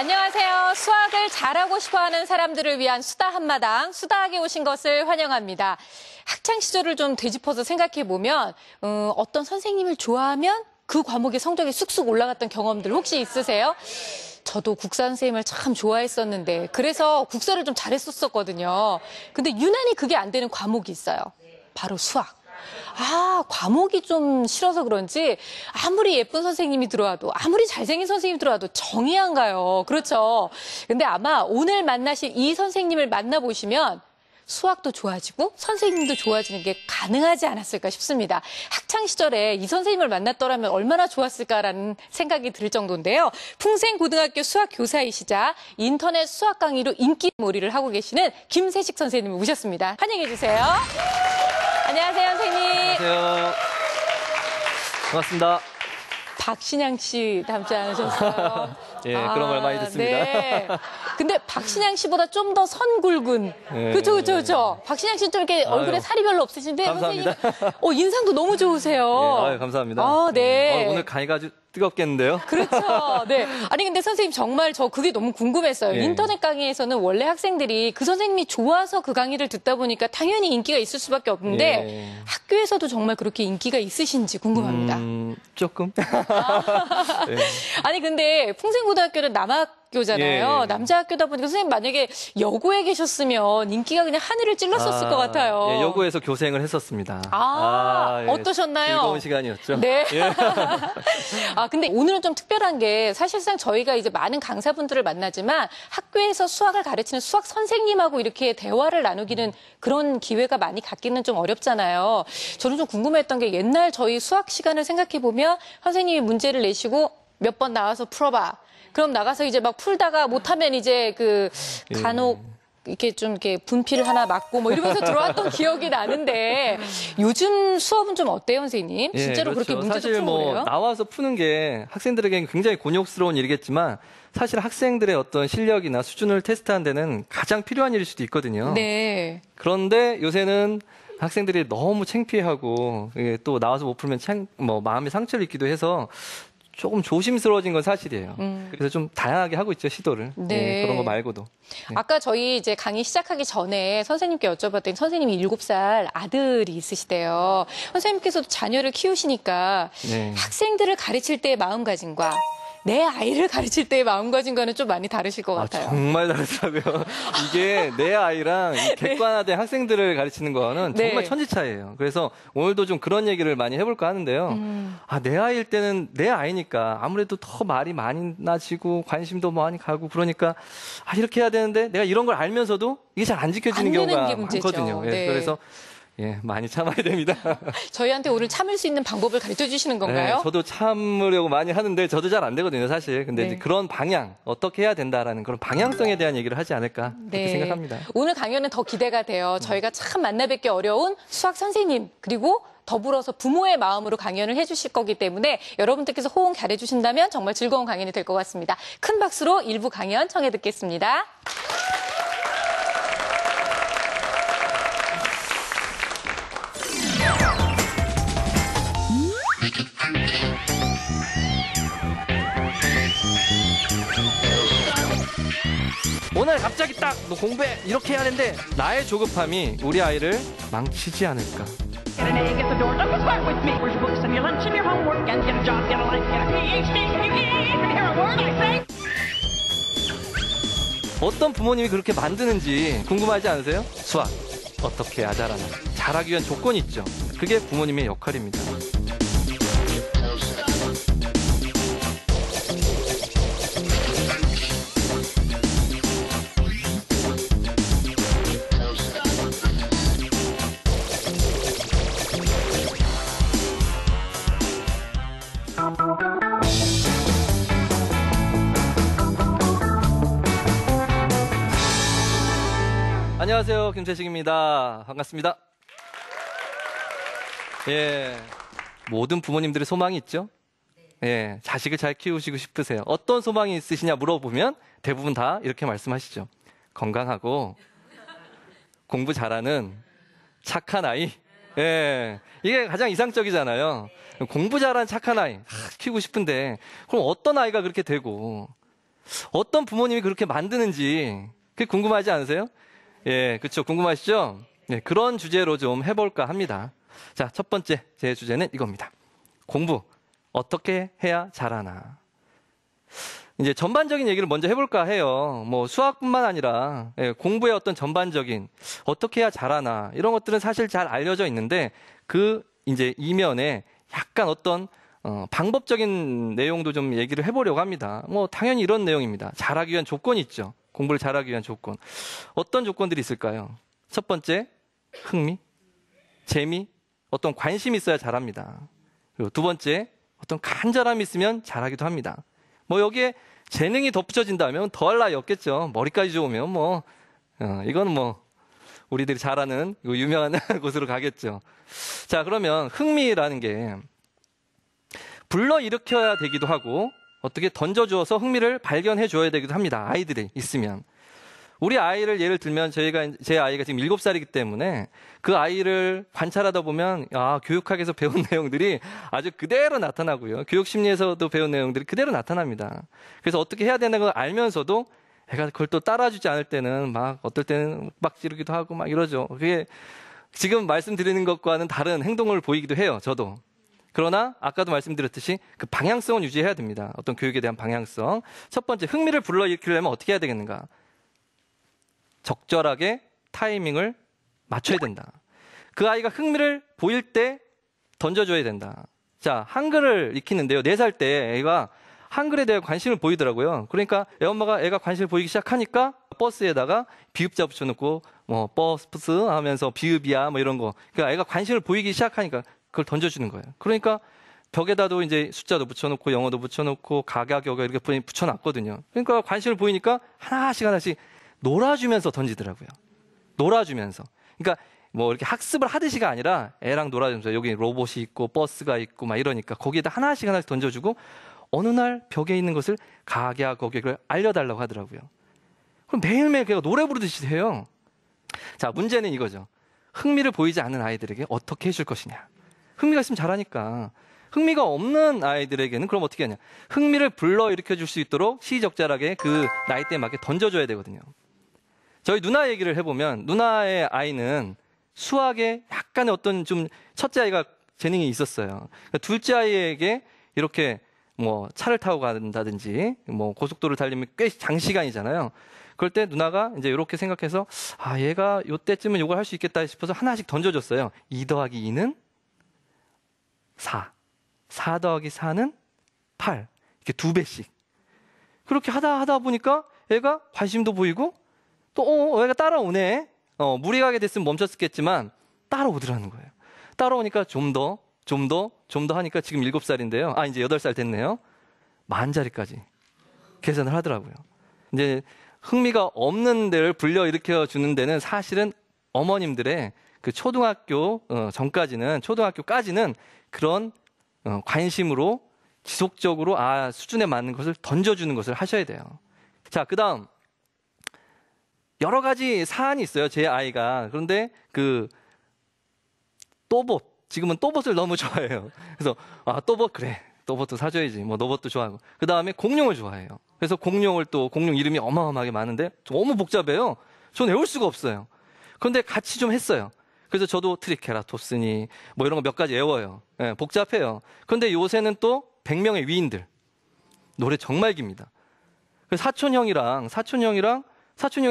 안녕하세요. 수학을 잘하고 싶어하는 사람들을 위한 수다 한마당, 수다하게 오신 것을 환영합니다. 학창시절을 좀 되짚어서 생각해보면 어떤 선생님을 좋아하면 그 과목의 성적이 쑥쑥 올라갔던 경험들 혹시 있으세요? 저도 국사 선생님을 참 좋아했었는데 그래서 국사를 좀 잘했었거든요. 근데 유난히 그게 안 되는 과목이 있어요. 바로 수학. 과목이 좀 싫어서 그런지 아무리 예쁜 선생님이 들어와도 아무리 잘생긴 선생님이 들어와도 정이 안 가요. 그렇죠? 근데 아마 오늘 만나실 이 선생님을 만나보시면 수학도 좋아지고 선생님도 좋아지는 게 가능하지 않았을까 싶습니다. 학창시절에 이 선생님을 만났더라면 얼마나 좋았을까라는 생각이 들 정도인데요. 풍생고등학교 수학교사이시자 인터넷 수학 강의로 인기몰이를 하고 계시는 김세식 선생님을 모셨습니다. 환영해 주세요. 안녕하세요, 선생님. 안녕하세요. 반갑습니다. 박신양 씨 닮지 않으셨어요? 예, 그런 말 많이 듣습니다. 네. 근데 박신양 씨보다 좀 더 선 굵은. 예. 그렇죠. 박신양 씨는 좀 이렇게 얼굴에 살이 별로 없으신데 감사합니다. 선생님, 인상도 너무 좋으세요. 예, 감사합니다. 네. 오늘 강의가 아주 뜨겁겠는데요? 그렇죠. 네. 아니, 근데 선생님 정말 저 그게 너무 궁금했어요. 예. 인터넷 강의에서는 원래 학생들이 그 선생님이 좋아서 그 강의를 듣다 보니까 당연히 인기가 있을 수밖에 없는데 예. 학교에서도 정말 그렇게 인기가 있으신지 궁금합니다. 조금. 예. 아니, 근데 풍생고등학교는 남학교잖아요. 예. 남자 학교다 보니까 선생님 만약에 여고에 계셨으면 인기가 그냥 하늘을 찔렀었을 것 같아요. 예, 여고에서 교생을 했었습니다. 예. 예. 어떠셨나요? 즐거운 시간이었죠. 네. 예. 근데 오늘은 좀 특별한 게 사실상 저희가 이제 많은 강사분들을 만나지만 학교에서 수학을 가르치는 수학 선생님하고 이렇게 대화를 나누기는 그런 기회가 많이 갖기는 좀 어렵잖아요. 저는 좀 궁금했던 게 옛날 저희 수학 시간을 생각해보면 선생님이 문제를 내시고 몇 번 나와서 풀어봐. 그럼 나가서 이제 막 풀다가 못하면 이제 간혹 이렇게 좀 이렇게 분필 하나 맞고 뭐 이러면서 들어왔던 기억이 나는데 요즘 수업은 좀 어때요, 선생님? 실제로 그렇죠. 그렇게 문제도 사실 풀고 그래요? 나와서 푸는 게 학생들에게는 굉장히 곤욕스러운 일이겠지만 사실 학생들의 어떤 실력이나 수준을 테스트하는 데는 가장 필요한 일일 수도 있거든요. 네. 그런데 요새는 학생들이 너무 창피하고 또 나와서 못 풀면 마음의 상처를 입기도 해서 조금 조심스러워진 건 사실이에요. 그래서 좀 다양하게 하고 있죠, 시도를. 네. 예, 그런 거 말고도. 네. 아까 저희 이제 강의 시작하기 전에 선생님께 여쭤봤더니 선생님이 7살 아들이 있으시대요. 선생님께서도 자녀를 키우시니까 네. 학생들을 가르칠 때의 마음가짐과 내 아이를 가르칠 때의 마음가짐과는 좀 많이 다르실 것 같아요. 정말 다르더라고요. 이게 내 아이랑 이 객관화된 학생들을 가르치는 거는 정말 천지차이예요. 그래서 오늘도 좀 그런 얘기를 많이 해볼까 하는데요. 내 아이일 때는 내 아이니까 아무래도 더 말이 많이 나지고 관심도 많이 가고 그러니까 이렇게 해야 되는데 내가 이런 걸 알면서도 이게 잘 안 지켜지는 경우가 많거든요. 네. 그래서 많이 참아야 됩니다. 저희한테 오늘 참을 수 있는 방법을 가르쳐 주시는 건가요? 네, 저도 참으려고 많이 하는데 저도 잘 안 되거든요, 사실. 근데 이제 그런 방향, 어떻게 해야 된다라는 그런 방향성에 대한 얘기를 하지 않을까 그렇게 생각합니다. 오늘 강연은 더 기대가 돼요. 저희가 참 만나뵙기 어려운 수학 선생님 그리고 더불어서 부모의 마음으로 강연을 해주실 거기 때문에 여러분들께서 호응 잘해주신다면 정말 즐거운 강연이 될 것 같습니다. 큰 박수로 일부 강연 청해 듣겠습니다. 오늘 갑자기 딱 너 공부해 이렇게 해야 하는데 나의 조급함이 우리 아이를 망치지 않을까. Get an A, get the door, don't start with me. Where's your books and your lunch and your homework? And get a job, get a life, get a PhD. You can't even hear a word I say. 어떤 부모님이 그렇게 만드는지 궁금하지 않으세요? 수학 어떻게 해야 잘하나. 잘하기 위한 조건이 있죠. 그게 부모님의 역할입니다. 안녕하세요. 김세식입니다. 반갑습니다. 모든 부모님들의 소망이 있죠? 자식을 잘 키우시고 싶으세요. 어떤 소망이 있으시냐 물어보면 대부분 다 이렇게 말씀하시죠. 건강하고 공부 잘하는 착한 아이. 이게 가장 이상적이잖아요. 공부 잘하는 착한 아이 키우고 싶은데 그럼 어떤 아이가 그렇게 되고 어떤 부모님이 그렇게 만드는지 그게 궁금하지 않으세요? 예, 그렇죠. 궁금하시죠? 네, 그런 주제로 좀 해볼까 합니다. 자, 첫 번째 제 주제는 이겁니다. 공부 어떻게 해야 잘하나. 이제 전반적인 얘기를 먼저 해볼까 해요. 뭐 수학뿐만 아니라 공부의 어떤 전반적인 어떻게 해야 잘하나 이런 것들은 사실 잘 알려져 있는데 그 이제 이면에 약간 어떤 방법적인 내용도 좀 얘기를 해보려고 합니다. 뭐 당연히 이런 내용입니다. 잘하기 위한 조건이 있죠. 공부를 잘하기 위한 조건. 어떤 조건들이 있을까요? 첫 번째, 흥미, 재미, 어떤 관심이 있어야 잘합니다. 그리고 두 번째, 어떤 간절함이 있으면 잘하기도 합니다. 뭐 여기에 재능이 덧붙여진다면 더할 나위 없겠죠. 머리까지 좋으면 뭐 이거는 뭐 우리들이 잘 아는 유명한 곳으로 가겠죠. 자, 그러면 흥미라는 게 불러일으켜야 되기도 하고 어떻게 던져주어서 흥미를 발견해 줘야 되기도 합니다. 아이들이 있으면. 우리 아이를 예를 들면 제 아이가 지금 7살이기 때문에 그 아이를 관찰하다 보면 교육학에서 배운 내용들이 아주 그대로 나타나고요. 교육심리에서도 배운 내용들이 그대로 나타납니다. 그래서 어떻게 해야 되는 걸 알면서도 애가 그걸 또 따라주지 않을 때는 막 어떨 때는 막 지르기도 하고 막 이러죠. 그게 지금 말씀드리는 것과는 다른 행동을 보이기도 해요. 저도. 그러나 아까도 말씀드렸듯이 그 방향성은 유지해야 됩니다. 어떤 교육에 대한 방향성. 첫 번째, 흥미를 불러일으키려면 어떻게 해야 되겠는가? 적절하게 타이밍을 맞춰야 된다. 그 아이가 흥미를 보일 때 던져줘야 된다. 자, 한글을 익히는데요. 4살 때 애가 한글에 대해 관심을 보이더라고요. 그러니까 애엄마가 애가 관심을 보이기 시작하니까 버스에다가 비읍자 붙여놓고 뭐 버스 하면서 비읍이야 뭐 이런 거. 그러니까 애가 관심을 보이기 시작하니까 그걸 던져주는 거예요. 그러니까 벽에다도 이제 숫자도 붙여놓고 영어도 붙여놓고 가가격어 이렇게 붙여놨거든요. 그러니까 관심을 보이니까 하나씩 놀아주면서 던지더라고요. 놀아주면서. 그러니까 뭐 이렇게 학습을 하듯이가 아니라 애랑 놀아주면서 여기 로봇이 있고 버스가 있고 막 이러니까 거기에다 하나씩 던져주고 어느 날 벽에 있는 것을 가가격어를 알려달라고 하더라고요. 그럼 매일매일 걔가 노래 부르듯이 해요. 자, 문제는 이거죠. 흥미를 보이지 않는 아이들에게 어떻게 해줄 것이냐. 흥미가 있으면 잘하니까. 흥미가 없는 아이들에게는 그럼 어떻게 하냐. 흥미를 불러일으켜 줄 수 있도록 시적절하게 그 나이대에 맞게 던져줘야 되거든요. 저희 누나 얘기를 해보면 누나의 아이는 수학에 약간의 어떤 좀 첫째 아이가 재능이 있었어요. 그러니까 둘째 아이에게 이렇게 뭐 차를 타고 간다든지 뭐 고속도로를 달리면 꽤 장시간이잖아요. 그럴 때 누나가 이제 이렇게 생각해서 얘가 요때쯤은 이걸 할 수 있겠다 싶어서 하나씩 던져줬어요. 2 더하기 2는 4. 4 더하기 4는 8. 이렇게 2배씩. 그렇게 하다 보니까 애가 관심도 보이고 또 애가 따라오네. 무리 가게 됐으면 멈췄겠지만 따라오더라는 거예요. 따라오니까 좀 더 하니까 지금 7살인데요. 이제 8살 됐네요. 만자리까지 계산을 하더라고요. 이제 흥미가 없는 데를 불러일으켜 주는 데는 사실은 어머님들의 그 초등학교 초등학교까지는 그런 관심으로 지속적으로 수준에 맞는 것을 던져주는 것을 하셔야 돼요. 자, 그다음 여러 가지 사안이 있어요. 제 아이가. 그런데 그 또봇, 지금은 또봇을 너무 좋아해요. 그래서 또봇 그래. 또봇도 사줘야지. 뭐 로봇도 좋아하고. 그다음에 공룡을 좋아해요. 그래서 공룡 이름이 어마어마하게 많은데 너무 복잡해요. 전 외울 수가 없어요. 그런데 같이 좀 했어요. 그래서 저도 트리케라톱스니 뭐 이런 거 몇 가지 외워요. 복잡해요. 그런데 요새는 또 100명의 위인들. 노래 정말 깁니다. 그래서 사촌형이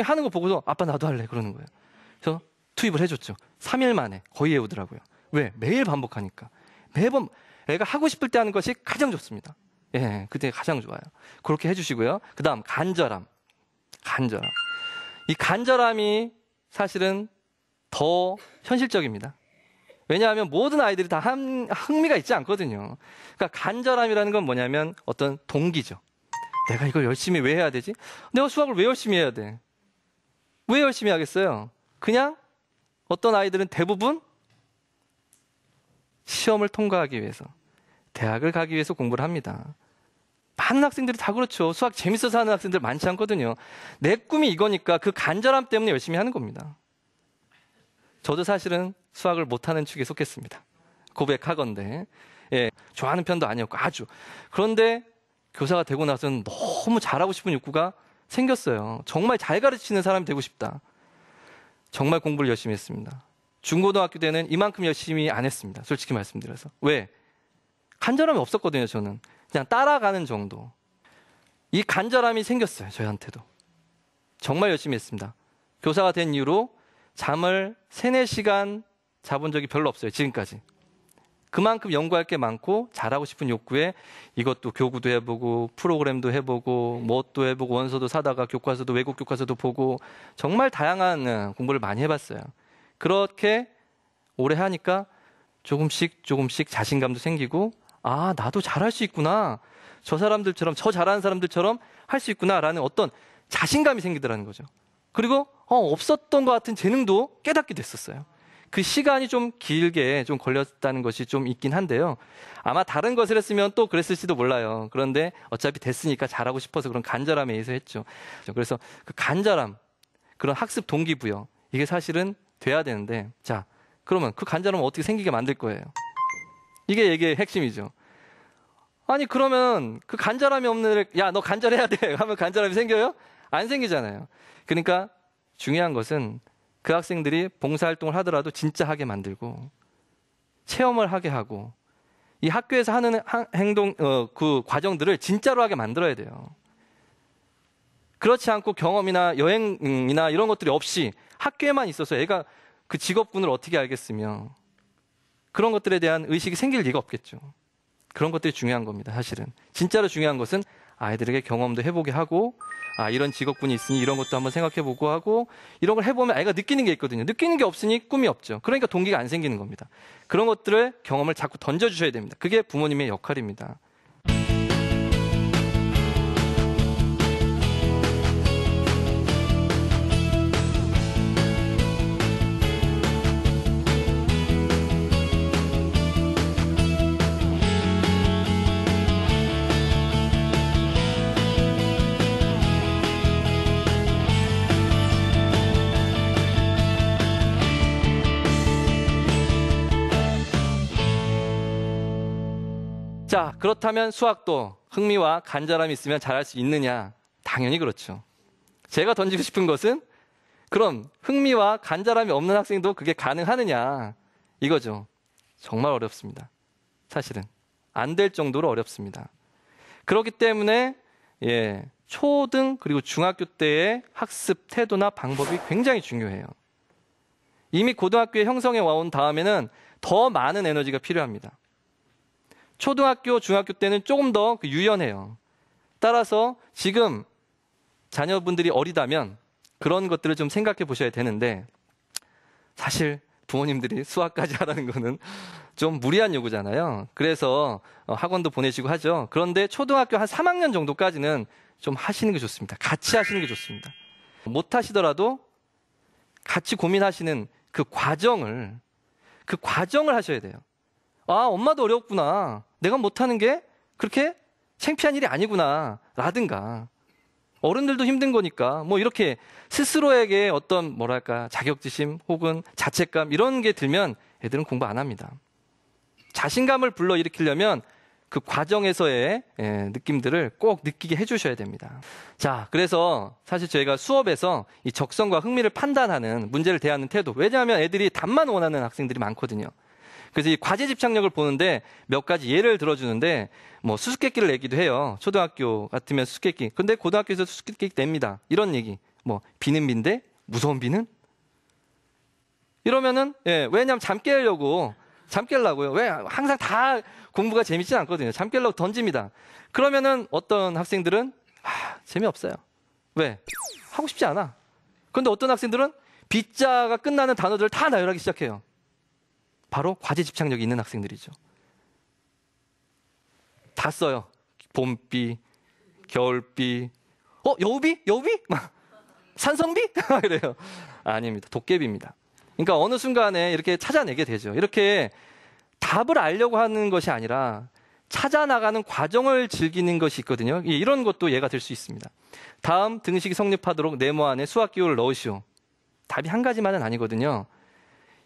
하는 거 보고서 아빠 나도 할래 그러는 거예요. 그래서 투입을 해줬죠. 3일 만에 거의 외우더라고요. 왜? 매일 반복하니까. 매번 애가 하고 싶을 때 하는 것이 가장 좋습니다. 예, 그때 가장 좋아요. 그렇게 해주시고요. 그 다음 간절함. 이 간절함이 사실은 더 현실적입니다. 왜냐하면 모든 아이들이 다 흥미가 있지 않거든요. 그러니까 간절함이라는 건 뭐냐면 어떤 동기죠. 내가 이걸 열심히 왜 해야 되지? 내가 수학을 왜 열심히 해야 돼? 왜 열심히 하겠어요? 그냥 어떤 아이들은 대부분 시험을 통과하기 위해서, 대학을 가기 위해서 공부를 합니다. 많은 학생들이 다 그렇죠. 수학 재밌어서 하는 학생들 많지 않거든요. 내 꿈이 이거니까 그 간절함 때문에 열심히 하는 겁니다. 저도 사실은 수학을 못하는 축에 속했습니다. 고백하건대. 예, 좋아하는 편도 아니었고 아주. 그런데 교사가 되고 나서는 너무 잘하고 싶은 욕구가 생겼어요. 정말 잘 가르치는 사람이 되고 싶다. 정말 공부를 열심히 했습니다. 중고등학교 때는 이만큼 열심히 안 했습니다. 솔직히 말씀드려서. 왜? 간절함이 없었거든요, 저는. 그냥 따라가는 정도. 이 간절함이 생겼어요, 저희한테도. 정말 열심히 했습니다. 교사가 된 이후로 잠을 3, 4시간 자본 적이 별로 없어요, 지금까지. 그만큼 연구할 게 많고 잘하고 싶은 욕구에 이것도 교구도 해보고 프로그램도 해보고 뭣도 해보고 원서도 사다가 교과서도 외국 교과서도 보고 정말 다양한 공부를 많이 해봤어요. 그렇게 오래 하니까 조금씩 자신감도 생기고 아, 나도 잘할 수 있구나. 저 사람들처럼, 저 잘하는 사람들처럼 할 수 있구나라는 어떤 자신감이 생기더라는 거죠. 그리고 없었던 것 같은 재능도 깨닫게 됐었어요. 그 시간이 좀 길게 좀 걸렸다는 것이 좀 있긴 한데요. 아마 다른 것을 했으면 또 그랬을지도 몰라요. 그런데 어차피 됐으니까 잘하고 싶어서 그런 간절함에 의해서 했죠. 그래서 그 간절함, 그런 학습 동기부여, 이게 사실은 돼야 되는데, 자, 그러면 그 간절함을 어떻게 생기게 만들 거예요? 이게 얘기의 핵심이죠. 아니, 그러면 그 간절함이 없는 애를, 야, 너 간절해야 돼. 하면 간절함이 생겨요? 안 생기잖아요. 그러니까 중요한 것은 그 학생들이 봉사활동을 하더라도 진짜 하게 만들고 체험을 하게 하고 이 학교에서 하는 행동, 그 과정들을 진짜로 하게 만들어야 돼요. 그렇지 않고 경험이나 여행이나 이런 것들이 없이 학교에만 있어서 애가 그 직업군을 어떻게 알겠으며 그런 것들에 대한 의식이 생길 리가 없겠죠. 그런 것들이 중요한 겁니다, 사실은. 진짜로 중요한 것은 아이들에게 경험도 해보게 하고 아, 이런 직업군이 있으니 이런 것도 한번 생각해보고 하고 이런 걸 해보면 아이가 느끼는 게 있거든요. 느끼는 게 없으니 꿈이 없죠. 그러니까 동기가 안 생기는 겁니다. 그런 것들을 경험을 자꾸 던져주셔야 됩니다. 그게 부모님의 역할입니다. 자, 그렇다면 수학도 흥미와 간절함이 있으면 잘할 수 있느냐? 당연히 그렇죠. 제가 던지고 싶은 것은 그럼 흥미와 간절함이 없는 학생도 그게 가능하느냐? 이거죠. 정말 어렵습니다. 사실은. 안 될 정도로 어렵습니다. 그렇기 때문에 초등 그리고 중학교 때의 학습 태도나 방법이 굉장히 중요해요. 이미 고등학교에 형성해 와온 다음에는 더 많은 에너지가 필요합니다. 초등학교, 중학교 때는 조금 더 유연해요. 따라서 지금 자녀분들이 어리다면 그런 것들을 좀 생각해 보셔야 되는데 사실 부모님들이 수학까지 하라는 거는 좀 무리한 요구잖아요. 그래서 학원도 보내시고 하죠. 그런데 초등학교 한 3학년 정도까지는 좀 하시는 게 좋습니다. 같이 하시는 게 좋습니다. 못 하시더라도 같이 고민하시는 그 과정을 하셔야 돼요. 아, 엄마도 어렵구나. 내가 못하는 게 그렇게 창피한 일이 아니구나. 라든가. 어른들도 힘든 거니까. 뭐 이렇게 스스로에게 어떤 자격지심 혹은 자책감 이런 게 들면 애들은 공부 안 합니다. 자신감을 불러일으키려면 그 과정에서의 느낌들을 꼭 느끼게 해주셔야 됩니다. 자, 그래서 사실 저희가 수업에서 이 적성과 흥미를 판단하는 문제를 대하는 태도. 왜냐하면 애들이 답만 원하는 학생들이 많거든요. 그래서 이 과제 집착력을 보는데 몇 가지 예를 들어주는데 뭐 수수께끼를 내기도 해요. 초등학교 같으면 수수께끼. 근데 고등학교에서 수수께끼 냅니다. 이런 얘기. 뭐 비는 비인데 무서운 비는? 이러면은 왜냐하면 잠 깨려고요. 왜 항상 다 공부가 재밌지 않거든요. 잠 깨려고 던집니다. 그러면은 어떤 학생들은 재미없어요. 왜? 하고 싶지 않아. 그런데 어떤 학생들은 B자가 끝나는 단어들을 다 나열하기 시작해요. 바로 과제 집착력이 있는 학생들이죠. 다 써요. 봄비, 겨울비, 여우비? 산성비? 이래요. 아닙니다. 도깨비입니다. 그러니까 어느 순간에 이렇게 찾아내게 되죠. 이렇게 답을 알려고 하는 것이 아니라 찾아나가는 과정을 즐기는 것이 있거든요. 이런 것도 예가 될 수 있습니다. 다음 등식이 성립하도록 네모 안에 수학 기호를 넣으시오. 답이 한 가지만은 아니거든요.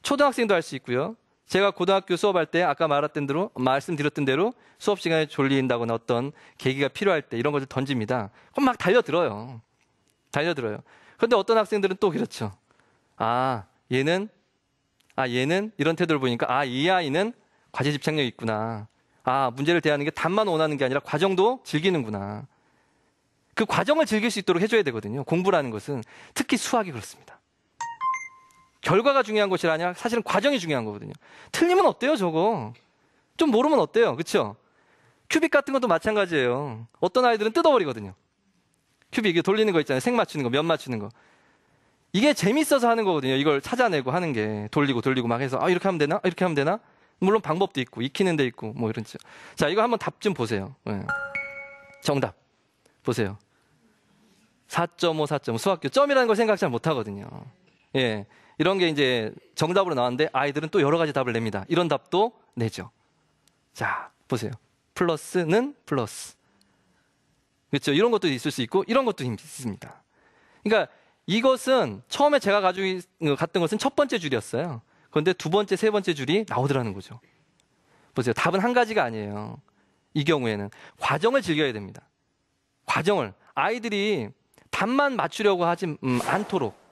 초등학생도 할 수 있고요. 제가 고등학교 수업할 때 아까 말씀드렸던 대로 수업 시간에 졸린다거나 어떤 계기가 필요할 때 이런 것을 던집니다. 그럼 막 달려들어요. 그런데 어떤 학생들은 또 그렇죠. 얘는 이런 태도를 보니까 이 아이는 과제 집착력이 있구나. 문제를 대하는 게 답만 원하는 게 아니라 과정도 즐기는구나. 그 과정을 즐길 수 있도록 해줘야 되거든요. 공부라는 것은 특히 수학이 그렇습니다. 결과가 중요한 것이 아니라 사실은 과정이 중요한 거거든요. 틀리면 어때요, 저거? 좀 모르면 어때요? 그렇죠? 큐빅 같은 것도 마찬가지예요. 어떤 아이들은 뜯어버리거든요. 큐빅 이게 돌리는 거 있잖아요. 색 맞추는 거, 면 맞추는 거. 이게 재밌어서 하는 거거든요. 이걸 찾아내고 하는 게 돌리고 막 해서 이렇게 하면 되나? 이렇게 하면 되나? 물론 방법도 있고 익히는 데 있고 뭐 이런. 자, 이거 한번 답 좀 보세요. 정답 보세요. 4.5, 4.5 수학교 점이라는 걸 생각 잘 못 하거든요. 예. 이런 게 이제 정답으로 나왔는데 아이들은 또 여러 가지 답을 냅니다. 이런 답도 내죠. 자, 보세요. 플러스는 플러스. 그렇죠? 이런 것도 있을 수 있고 이런 것도 있습니다. 그러니까 이것은 처음에 제가 가지고 갔던 것은 첫 번째 줄이었어요. 그런데 두 번째, 세 번째 줄이 나오더라는 거죠. 보세요. 답은 한 가지가 아니에요. 이 경우에는 과정을 즐겨야 됩니다. 과정을. 아이들이 답만 맞추려고 하지 않도록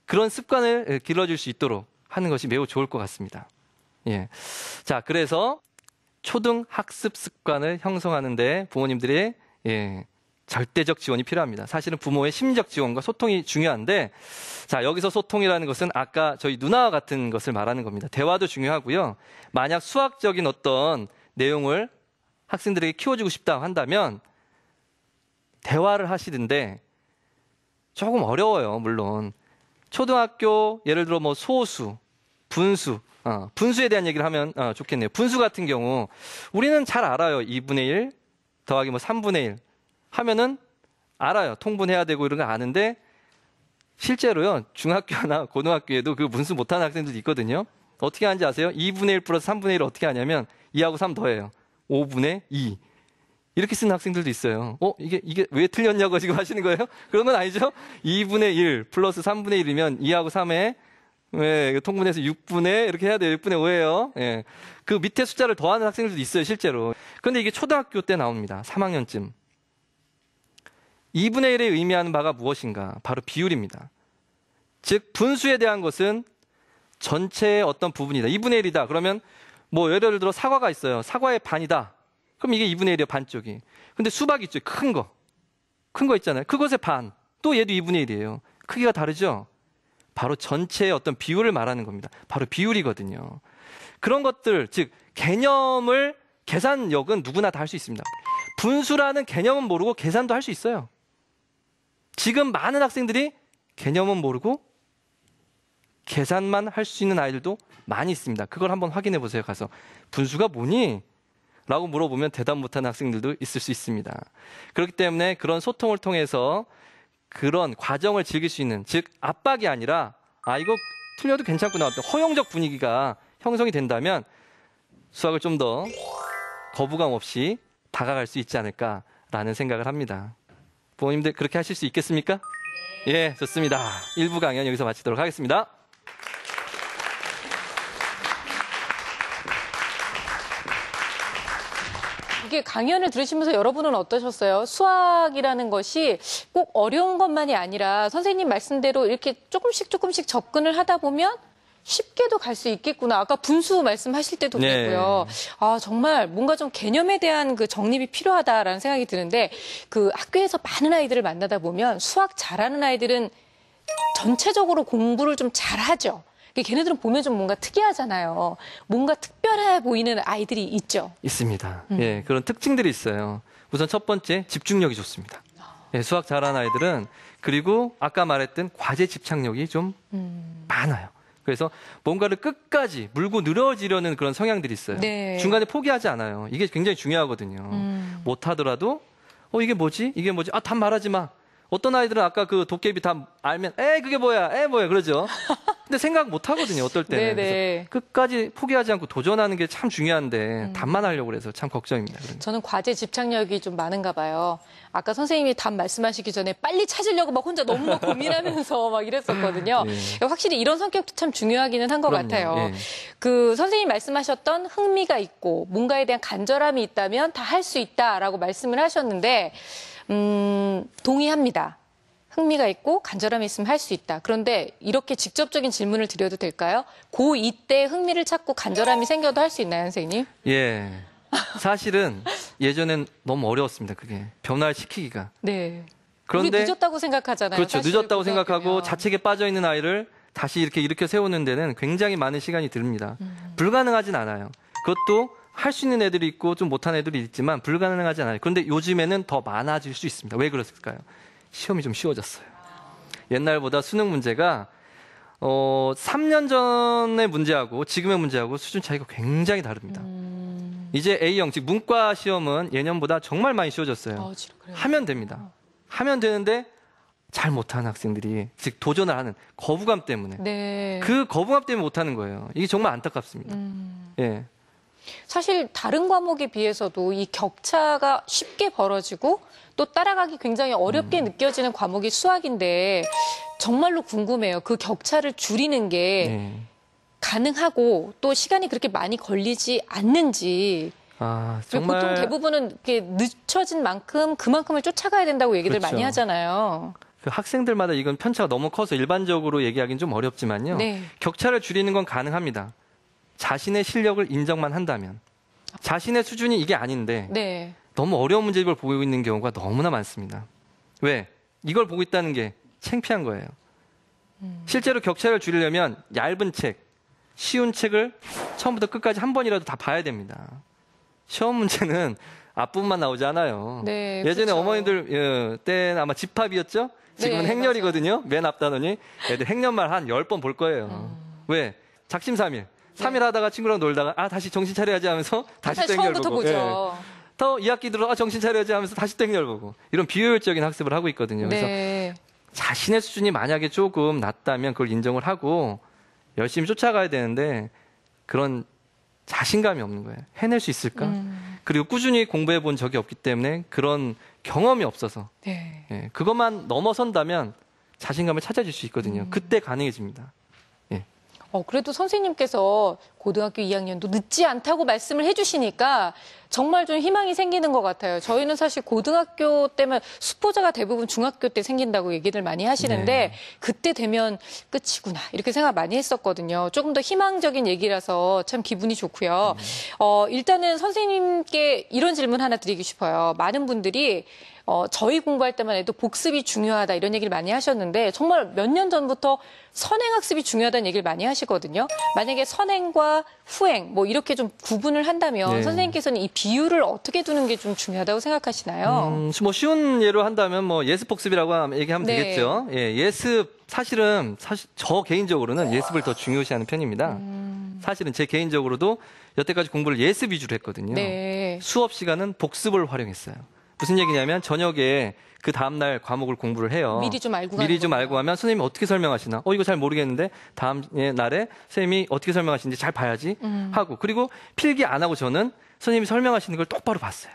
그런 습관을 길러줄 수 있도록 하는 것이 매우 좋을 것 같습니다. 예. 자, 그래서 초등 학습 습관을 형성하는데 부모님들의 절대적 지원이 필요합니다. 사실은 부모의 심리적 지원과 소통이 중요한데, 자, 여기서 소통이라는 것은 아까 저희 누나와 같은 것을 말하는 겁니다. 대화도 중요하고요. 만약 수학적인 어떤 내용을 학생들에게 키워주고 싶다고 한다면 대화를 하시는데 조금 어려워요, 물론. 초등학교 예를 들어 뭐 소수, 분수, 분수에 대한 얘기를 하면 좋겠네요. 분수 같은 경우 우리는 잘 알아요. 2분의 1 더하기 뭐 3분의 1 하면은 알아요. 통분해야 되고 이런 거 아는데 실제로요. 중학교나 고등학교에도 그 분수 못하는 학생들도 있거든요. 어떻게 하는지 아세요? 2분의 1 플러스 3분의 1을 어떻게 하냐면 2하고 3 더해요. 5분의 2. 이렇게 쓰는 학생들도 있어요. 이게 왜 틀렸냐고 지금 하시는 거예요? 그런 건 아니죠? 2분의 1 플러스 3분의 1이면 2하고 3에 통분해서 6분의 이렇게 해야 돼요. 6분의 5예요. 예. 그 밑에 숫자를 더하는 학생들도 있어요, 실제로. 그런데 이게 초등학교 때 나옵니다. 3학년쯤. 2분의 1의 의미하는 바가 무엇인가? 바로 비율입니다. 즉 분수에 대한 것은 전체의 어떤 부분이다. 2분의 1이다. 그러면 뭐 예를 들어 사과가 있어요. 사과의 반이다. 그럼 이게 2분의 1이에요, 반쪽이. 근데 수박 있죠, 큰 거 있잖아요. 그것의 반. 또 얘도 2분의 1이에요. 크기가 다르죠? 바로 전체의 어떤 비율을 말하는 겁니다. 바로 비율이거든요. 그런 것들, 즉 개념을, 계산력은 누구나 다 할 수 있습니다. 분수라는 개념은 모르고 계산도 할 수 있어요. 지금 많은 학생들이 개념은 모르고 계산만 할 수 있는 아이들도 많이 있습니다. 그걸 한번 확인해 보세요. 가서 분수가 뭐니? 라고 물어보면 대답 못하는 학생들도 있을 수 있습니다. 그렇기 때문에 그런 소통을 통해서 그런 과정을 즐길 수 있는, 즉 압박이 아니라 이거 틀려도 괜찮구나, 허용적 분위기가 형성이 된다면 수학을 좀 더 거부감 없이 다가갈 수 있지 않을까라는 생각을 합니다. 부모님들 그렇게 하실 수 있겠습니까? 예, 좋습니다. 1부 강연 여기서 마치도록 하겠습니다. 이게 강연을 들으시면서 여러분은 어떠셨어요? 수학이라는 것이 꼭 어려운 것만이 아니라 선생님 말씀대로 이렇게 조금씩 접근을 하다 보면 쉽게도 갈 수 있겠구나. 아까 분수 말씀하실 때도 그랬고요. 정말 뭔가 좀 개념에 대한 그 정립이 필요하다라는 생각이 드는데, 그 학교에서 많은 아이들을 만나다 보면 수학 잘하는 아이들은 전체적으로 공부를 좀 잘하죠. 걔네들은 보면 좀 뭔가 특이하잖아요. 뭔가 특별해 보이는 아이들이 있죠. 있습니다. 예, 그런 특징들이 있어요. 우선 첫 번째, 집중력이 좋습니다. 예, 수학 잘하는 아이들은, 그리고 아까 말했던 과제 집착력이 좀 많아요. 그래서 뭔가를 끝까지 물고 늘어지려는 그런 성향들이 있어요. 네. 중간에 포기하지 않아요. 이게 굉장히 중요하거든요. 못하더라도 이게 뭐지? 답 말하지 마. 어떤 아이들은 아까 그 도깨비 답 알면 그게 뭐야? 뭐야? 그러죠. 근데 생각 못 하거든요, 어떨 때는. 네네. 그래서 끝까지 포기하지 않고 도전하는 게 참 중요한데 답만 하려고 그래서 참 걱정입니다. 그러면. 저는 과제 집착력이 좀 많은가 봐요. 아까 선생님이 답 말씀하시기 전에 빨리 찾으려고 막 혼자 너무 막 고민하면서 막 이랬었거든요. 네. 확실히 이런 성격도 참 중요하기는 한 것 그럼요. 같아요. 예. 그 선생님이 말씀하셨던 흥미가 있고 뭔가에 대한 간절함이 있다면 다 할 수 있다라고 말씀을 하셨는데 동의합니다. 흥미가 있고 간절함이 있으면 할 수 있다. 그런데 이렇게 직접적인 질문을 드려도 될까요? 고2 때 흥미를 찾고 간절함이 생겨도 할 수 있나요, 선생님? 예. 사실은 예전엔 너무 어려웠습니다. 그게 변화시키기가. 네. 그런데 우리 늦었다고 생각하잖아요. 그렇죠. 사실 늦었다고 고등학교면. 생각하고 자책에 빠져 있는 아이를 다시 이렇게 일으켜 세우는 데는 굉장히 많은 시간이 듭니다. 불가능하진 않아요. 그것도 할 수 있는 애들이 있고 좀 못한 애들이 있지만 불가능하지 않아요. 그런데 요즘에는 더 많아질 수 있습니다. 왜 그랬을까요? 시험이 좀 쉬워졌어요. 옛날보다 수능 문제가 3년 전의 문제하고 지금의 문제하고 수준 차이가 굉장히 다릅니다. 이제 A형, 즉 문과 시험은 예년보다 정말 많이 쉬워졌어요. 그래요? 하면 됩니다. 하면 되는데 잘 못하는 학생들이, 즉 도전을 하는 거부감 때문에 네. 그 거부감 때문에 못하는 거예요. 이게 정말 안타깝습니다. 예. 사실 다른 과목에 비해서도 이 격차가 쉽게 벌어지고 또 따라가기 굉장히 어렵게 느껴지는 과목이 수학인데 정말로 궁금해요. 그 격차를 줄이는 게 네. 가능하고 또 시간이 그렇게 많이 걸리지 않는지. 아, 그리고 정말 보통 대부분은 이렇게 늦춰진 만큼 그만큼을 쫓아가야 된다고 얘기들 그렇죠. 많이 하잖아요. 그 학생들마다 이건 편차가 너무 커서 일반적으로 얘기하기는 좀 어렵지만요. 네. 격차를 줄이는 건 가능합니다. 자신의 실력을 인정만 한다면. 자신의 수준이 이게 아닌데 네. 너무 어려운 문제집을 보고 있는 경우가 너무나 많습니다. 왜? 이걸 보고 있다는 게 창피한 거예요. 실제로 격차를 줄이려면 얇은 책, 쉬운 책을 처음부터 끝까지 한 번이라도 다 봐야 됩니다. 시험 문제는 앞부분만 나오지 않아요. 네, 예전에 그렇죠. 어머니들 때는 아마 집합이었죠? 지금은 네, 행렬이거든요. 맨 앞단원이. 애들 행렬만 한 10번 볼 거예요. 왜? 작심삼일. 3일 하다가 친구랑 놀다가 다시 정신 차려야지 하면서 다시 또 행렬 처음부터 보고. 보죠. 더 2학기 들어 정신 차려야지 하면서 다시 또 행렬 보고. 이런 비효율적인 학습을 하고 있거든요. 그래서 네. 자신의 수준이 만약에 조금 낮다면 그걸 인정을 하고 열심히 쫓아가야 되는데 그런 자신감이 없는 거예요. 해낼 수 있을까? 그리고 꾸준히 공부해 본 적이 없기 때문에 그런 경험이 없어서 네. 예, 그것만 넘어선다면 자신감을 찾아줄 수 있거든요. 그때 가능해집니다. 그래도 선생님께서 고등학교 2학년도 늦지 않다고 말씀을 해주시니까 정말 좀 희망이 생기는 것 같아요. 저희는 사실 고등학교 때면 수포자가 대부분 중학교 때 생긴다고 얘기를 많이 하시는데 네. 그때 되면 끝이구나 이렇게 생각 많이 했었거든요. 조금 더 희망적인 얘기라서 참 기분이 좋고요. 일단은 선생님께 이런 질문 하나 드리고 싶어요. 많은 분들이 저희 공부할 때만 해도 복습이 중요하다 이런 얘기를 많이 하셨는데 정말 몇 년 전부터 선행학습이 중요하다는 얘기를 많이 하시거든요. 만약에 선행과 후행 뭐 이렇게 좀 구분을 한다면 네. 선생님께서는 이 비율을 어떻게 두는 게 좀 중요하다고 생각하시나요? 뭐 쉬운 예로 한다면 뭐 예습 복습이라고 얘기하면 네. 되겠죠. 예, 예습 사실 저 개인적으로는 예습을 더 중요시하는 편입니다. 사실은 제 개인적으로도 여태까지 공부를 예습 위주로 했거든요. 네. 수업 시간은 복습을 활용했어요. 무슨 얘기냐면 저녁에 그 다음날 과목을 공부를 해요. 미리 좀 알고 가는 미리 좀 거구나. 알고 하면 선생님이 어떻게 설명하시나? 이거 잘 모르겠는데 다음 날에 선생님이 어떻게 설명하시는지 잘 봐야지 하고 그리고 필기 안 하고 저는 선생님이 설명하시는 걸 똑바로 봤어요.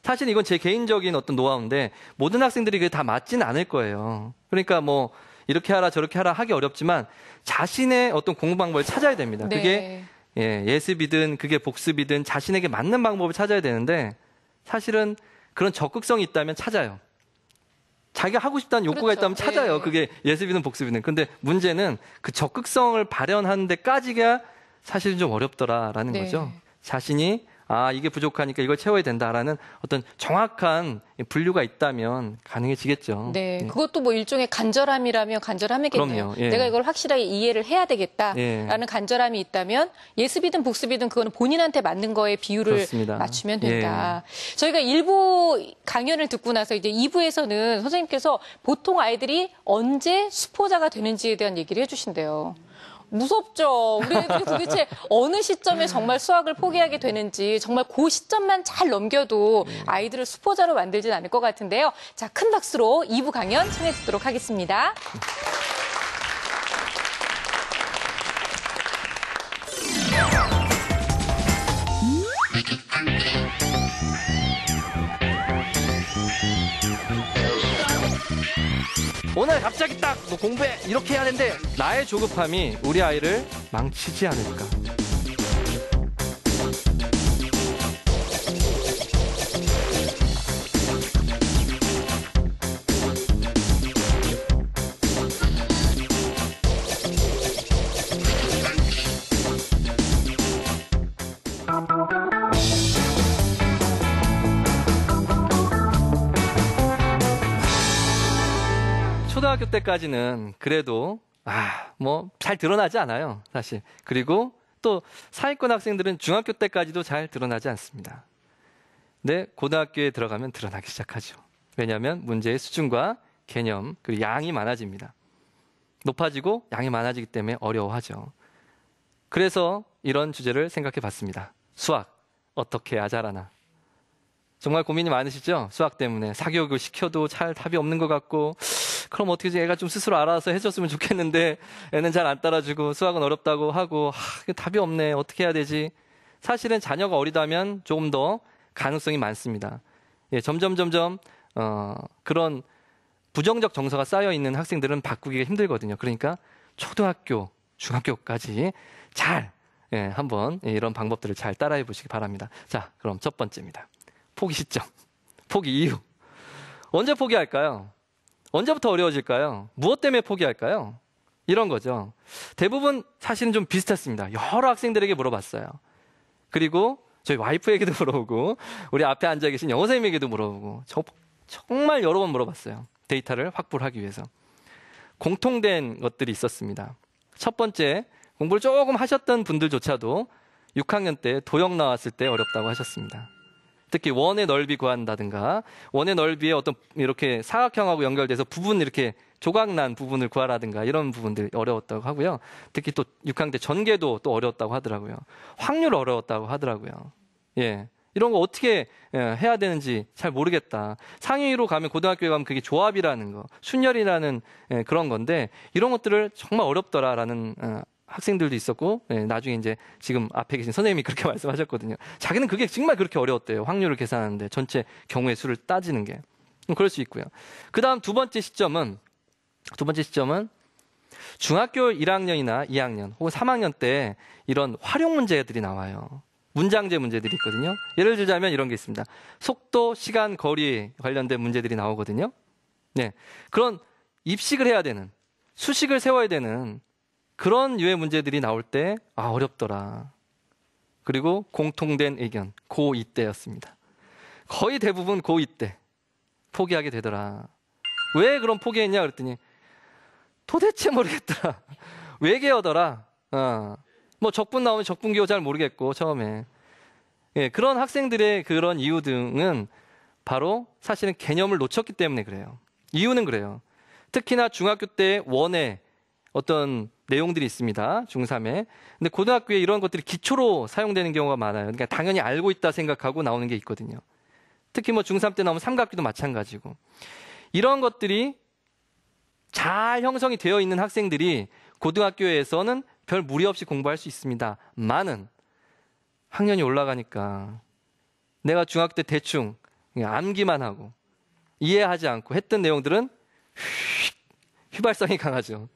사실 이건 제 개인적인 어떤 노하우인데 모든 학생들이 그게 다 맞지는 않을 거예요. 그러니까 뭐 이렇게 하라 저렇게 하라 하기 어렵지만 자신의 어떤 공부 방법을 찾아야 됩니다. 네. 그게 예습이든 그게 복습이든 자신에게 맞는 방법을 찾아야 되는데 사실은 그런 적극성이 있다면 찾아요. 자기가 하고 싶다는 욕구가 그렇죠. 있다면 찾아요. 예. 그게 예습이든 복습이든. 근데 문제는 그 적극성을 발현하는 데까지가 사실은 좀 어렵더라라는 네. 거죠. 자신이 이게 부족하니까 이걸 채워야 된다라는 어떤 정확한 분류가 있다면 가능해지겠죠. 네, 예. 그것도 뭐 일종의 간절함이라면 간절함이겠네요. 그럼요. 예. 내가 이걸 확실하게 이해를 해야 되겠다라는 예. 간절함이 있다면 예습이든 복습이든 그거는 본인한테 맞는 거에 비율을 그렇습니다. 맞추면 된다. 저희가 1부 강연을 듣고 나서 이제 2부에서는 선생님께서 보통 아이들이 언제 수포자가 되는지에 대한 얘기를 해주신대요. 무섭죠. 우리 애들이 도대체 어느 시점에 정말 수학을 포기하게 되는지 정말 그 시점만 잘 넘겨도 아이들을 수포자로 만들진 않을 것 같은데요. 자, 큰 박수로 2부 강연 청해 듣도록 하겠습니다. 오늘 갑자기 딱 너 공부해 이렇게 해야 된대. 나의 조급함이 우리 아이를 망치지 않을까. 초등학교 때까지는 그래도 뭐 잘 드러나지 않아요, 사실. 그리고 또 상위권 학생들은 중학교 때까지도 잘 드러나지 않습니다. 근데 고등학교에 들어가면 드러나기 시작하죠. 왜냐하면 문제의 수준과 개념 그리고 양이 많아집니다. 높아지고 양이 많아지기 때문에 어려워하죠. 그래서 이런 주제를 생각해 봤습니다. 수학 어떻게 해야 잘하나. 정말 고민이 많으시죠? 수학 때문에 사교육을 시켜도 잘 답이 없는 것 같고, 그럼 어떻게 해서 애가 좀 스스로 알아서 해줬으면 좋겠는데 애는 잘 안 따라주고 수학은 어렵다고 하고 답이 없네. 어떻게 해야 되지? 사실은 자녀가 어리다면 조금 더 가능성이 많습니다. 예, 점점 그런 부정적 정서가 쌓여 있는 학생들은 바꾸기가 힘들거든요. 그러니까 초등학교, 중학교까지 잘 한번 이런 방법들을 잘 따라해 보시기 바랍니다. 자, 그럼 첫 번째입니다. 포기 시점, 포기 이유. 언제 포기할까요? 언제부터 어려워질까요? 무엇 때문에 포기할까요? 이런 거죠. 대부분 사실은 좀 비슷했습니다. 여러 학생들에게 물어봤어요. 그리고 저희 와이프에게도 물어보고 우리 앞에 앉아 계신 영어 선생님에게도 물어보고 정말 여러 번 물어봤어요. 데이터를 확보를 하기 위해서. 공통된 것들이 있었습니다. 첫 번째, 공부를 조금 하셨던 분들조차도 6학년 때 도형 나왔을 때 어렵다고 하셨습니다. 특히 원의 넓이 구한다든가 원의 넓이에 어떤 이렇게 사각형하고 연결돼서 부분 이렇게 조각난 부분을 구하라든가 이런 부분들이 어려웠다고 하고요. 특히 또 6학년 때 전개도 또 어려웠다고 하더라고요. 확률 어려웠다고 하더라고요. 예. 이런 거 어떻게 해야 되는지 잘 모르겠다. 상위로 가면 고등학교에 가면 그게 조합이라는 거, 순열이라는 그런 건데 이런 것들을 정말 어렵더라라는 학생들도 있었고 나중에 이제 지금 앞에 계신 선생님이 그렇게 말씀하셨거든요. 자기는 그게 정말 그렇게 어려웠대요. 확률을 계산하는데 전체 경우의 수를 따지는 게. 그럴 수 있고요. 그 다음 두 번째 시점은 중학교 1학년이나 2학년 혹은 3학년 때 이런 활용 문제들이 나와요. 문장제 문제들이 있거든요. 예를 들자면 이런 게 있습니다. 속도, 시간, 거리 관련된 문제들이 나오거든요. 네, 그런 입식을 해야 되는, 수식을 세워야 되는 그런 유의 문제들이 나올 때 어렵더라. 그리고 공통된 의견, 고2 때였습니다. 거의 대부분 고2 때 포기하게 되더라. 왜 그런 포기했냐 그랬더니 도대체 모르겠더라. 외계어더라. 뭐 적분 나오면 적분기호 잘 모르겠고 처음에. 예, 그런 학생들의 그런 이유 등은 바로 사실은 개념을 놓쳤기 때문에 그래요. 이유는 그래요. 특히나 중학교 때 원에 어떤 내용들이 있습니다. 중3에. 근데 고등학교에 이런 것들이 기초로 사용되는 경우가 많아요. 그러니까 당연히 알고 있다 생각하고 나오는 게 있거든요. 특히 뭐 중3 때 나오면 삼각기도 마찬가지고. 이런 것들이 잘 형성이 되어 있는 학생들이 고등학교에서는 별 무리 없이 공부할 수 있습니다. 많은 학년이 올라가니까 내가 중학교 때 대충 그냥 암기만 하고 이해하지 않고 했던 내용들은 휘발성이 강하죠.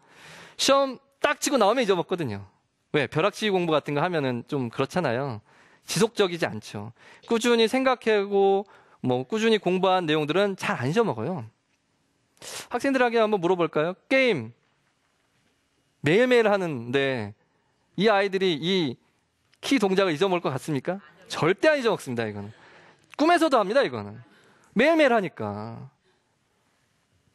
시험 딱 치고 나오면 잊어먹거든요. 왜? 벼락치기 공부 같은 거 하면은 좀 그렇잖아요. 지속적이지 않죠. 꾸준히 생각하고 뭐 꾸준히 공부한 내용들은 잘 안 잊어먹어요. 학생들에게 한번 물어볼까요? 게임 매일매일 하는데 이 아이들이 이 키 동작을 잊어먹을 것 같습니까? 절대 안 잊어먹습니다. 이거는 꿈에서도 합니다. 이거는 매일매일 하니까.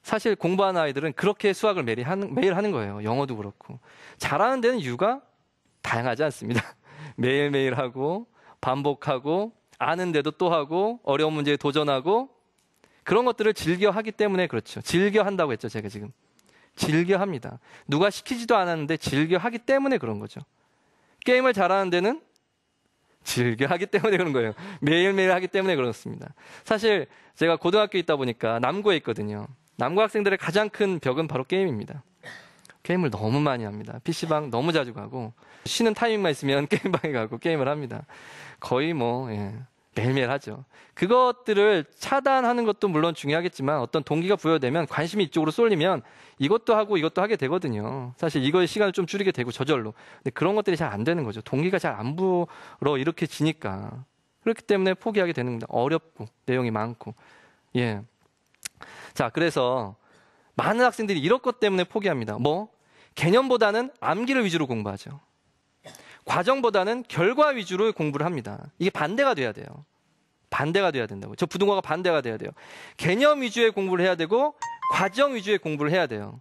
사실 공부하는 아이들은 그렇게 수학을 매일 하는 거예요. 영어도 그렇고. 잘하는 데는 이유가 다양하지 않습니다. 매일매일 하고 반복하고 아는데도 또 하고 어려운 문제에 도전하고 그런 것들을 즐겨 하기 때문에 그렇죠. 즐겨 한다고 했죠. 제가 지금. 즐겨 합니다. 누가 시키지도 않았는데 즐겨 하기 때문에 그런 거죠. 게임을 잘하는 데는 즐겨 하기 때문에 그런 거예요. 매일매일 하기 때문에 그렇습니다. 사실 제가 고등학교에 있다 보니까 남고에 있거든요. 남고 학생들의 가장 큰 벽은 바로 게임입니다. 게임을 너무 많이 합니다. PC방 너무 자주 가고 쉬는 타이밍만 있으면 게임방에 가고 게임을 합니다. 거의 뭐 매일매일 하죠. 그것들을 차단하는 것도 물론 중요하겠지만 어떤 동기가 부여되면 관심이 이쪽으로 쏠리면 이것도 하고 이것도 하게 되거든요. 사실 이거의 시간을 좀 줄이게 되고 저절로. 근데 그런 것들이 잘 안 되는 거죠. 동기가 잘 안 불어 이렇게 지니까. 그렇기 때문에 포기하게 되는 겁니다. 어렵고 내용이 많고. 예. 자, 그래서 많은 학생들이 이런 것 때문에 포기합니다. 뭐? 개념보다는 암기를 위주로 공부하죠. 과정보다는 결과 위주로 공부를 합니다. 이게 반대가 돼야 돼요. 반대가 돼야 된다고요. 저 부등호가 반대가 돼야 돼요. 개념 위주의 공부를 해야 되고 과정 위주의 공부를 해야 돼요.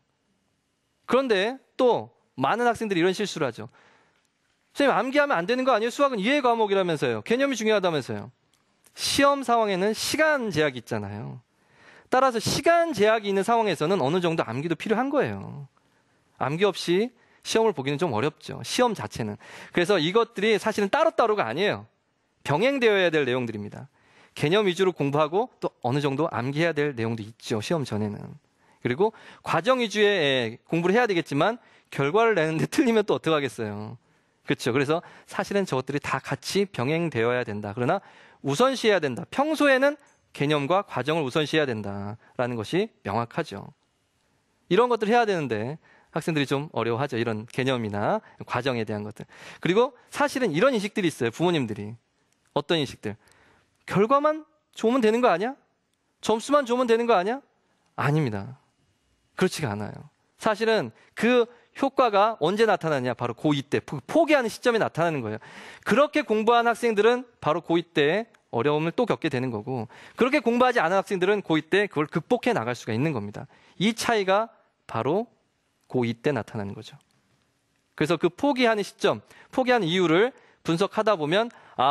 그런데 또 많은 학생들이 이런 실수를 하죠. 선생님, 암기하면 안 되는 거 아니에요? 수학은 이해 과목이라면서요. 개념이 중요하다면서요. 시험 상황에는 시간 제약이 있잖아요. 따라서 시간 제약이 있는 상황에서는 어느 정도 암기도 필요한 거예요. 암기 없이 시험을 보기는 좀 어렵죠. 시험 자체는. 그래서 이것들이 사실은 따로따로가 아니에요. 병행되어야 될 내용들입니다. 개념 위주로 공부하고 또 어느 정도 암기해야 될 내용도 있죠. 시험 전에는. 그리고 과정 위주의 공부를 해야 되겠지만 결과를 내는데 틀리면 또 어떡하겠어요. 그렇죠. 그래서 사실은 저것들이 다 같이 병행되어야 된다. 그러나 우선시해야 된다. 평소에는 개념과 과정을 우선시해야 된다라는 것이 명확하죠. 이런 것들을 해야 되는데 학생들이 좀 어려워하죠. 이런 개념이나 과정에 대한 것들. 그리고 사실은 이런 인식들이 있어요. 부모님들이. 어떤 인식들? 결과만 좋으면 되는 거 아니야? 점수만 좋으면 되는 거 아니야? 아닙니다. 그렇지가 않아요. 사실은 그 효과가 언제 나타나냐? 바로 고2 때 포기하는 시점에 나타나는 거예요. 그렇게 공부한 학생들은 바로 고2 때 어려움을 또 겪게 되는 거고, 그렇게 공부하지 않은 학생들은 고2 때 그걸 극복해 나갈 수가 있는 겁니다. 이 차이가 바로 고2 때 나타나는 거죠. 그래서 그 포기하는 시점, 포기하는 이유를 분석하다 보면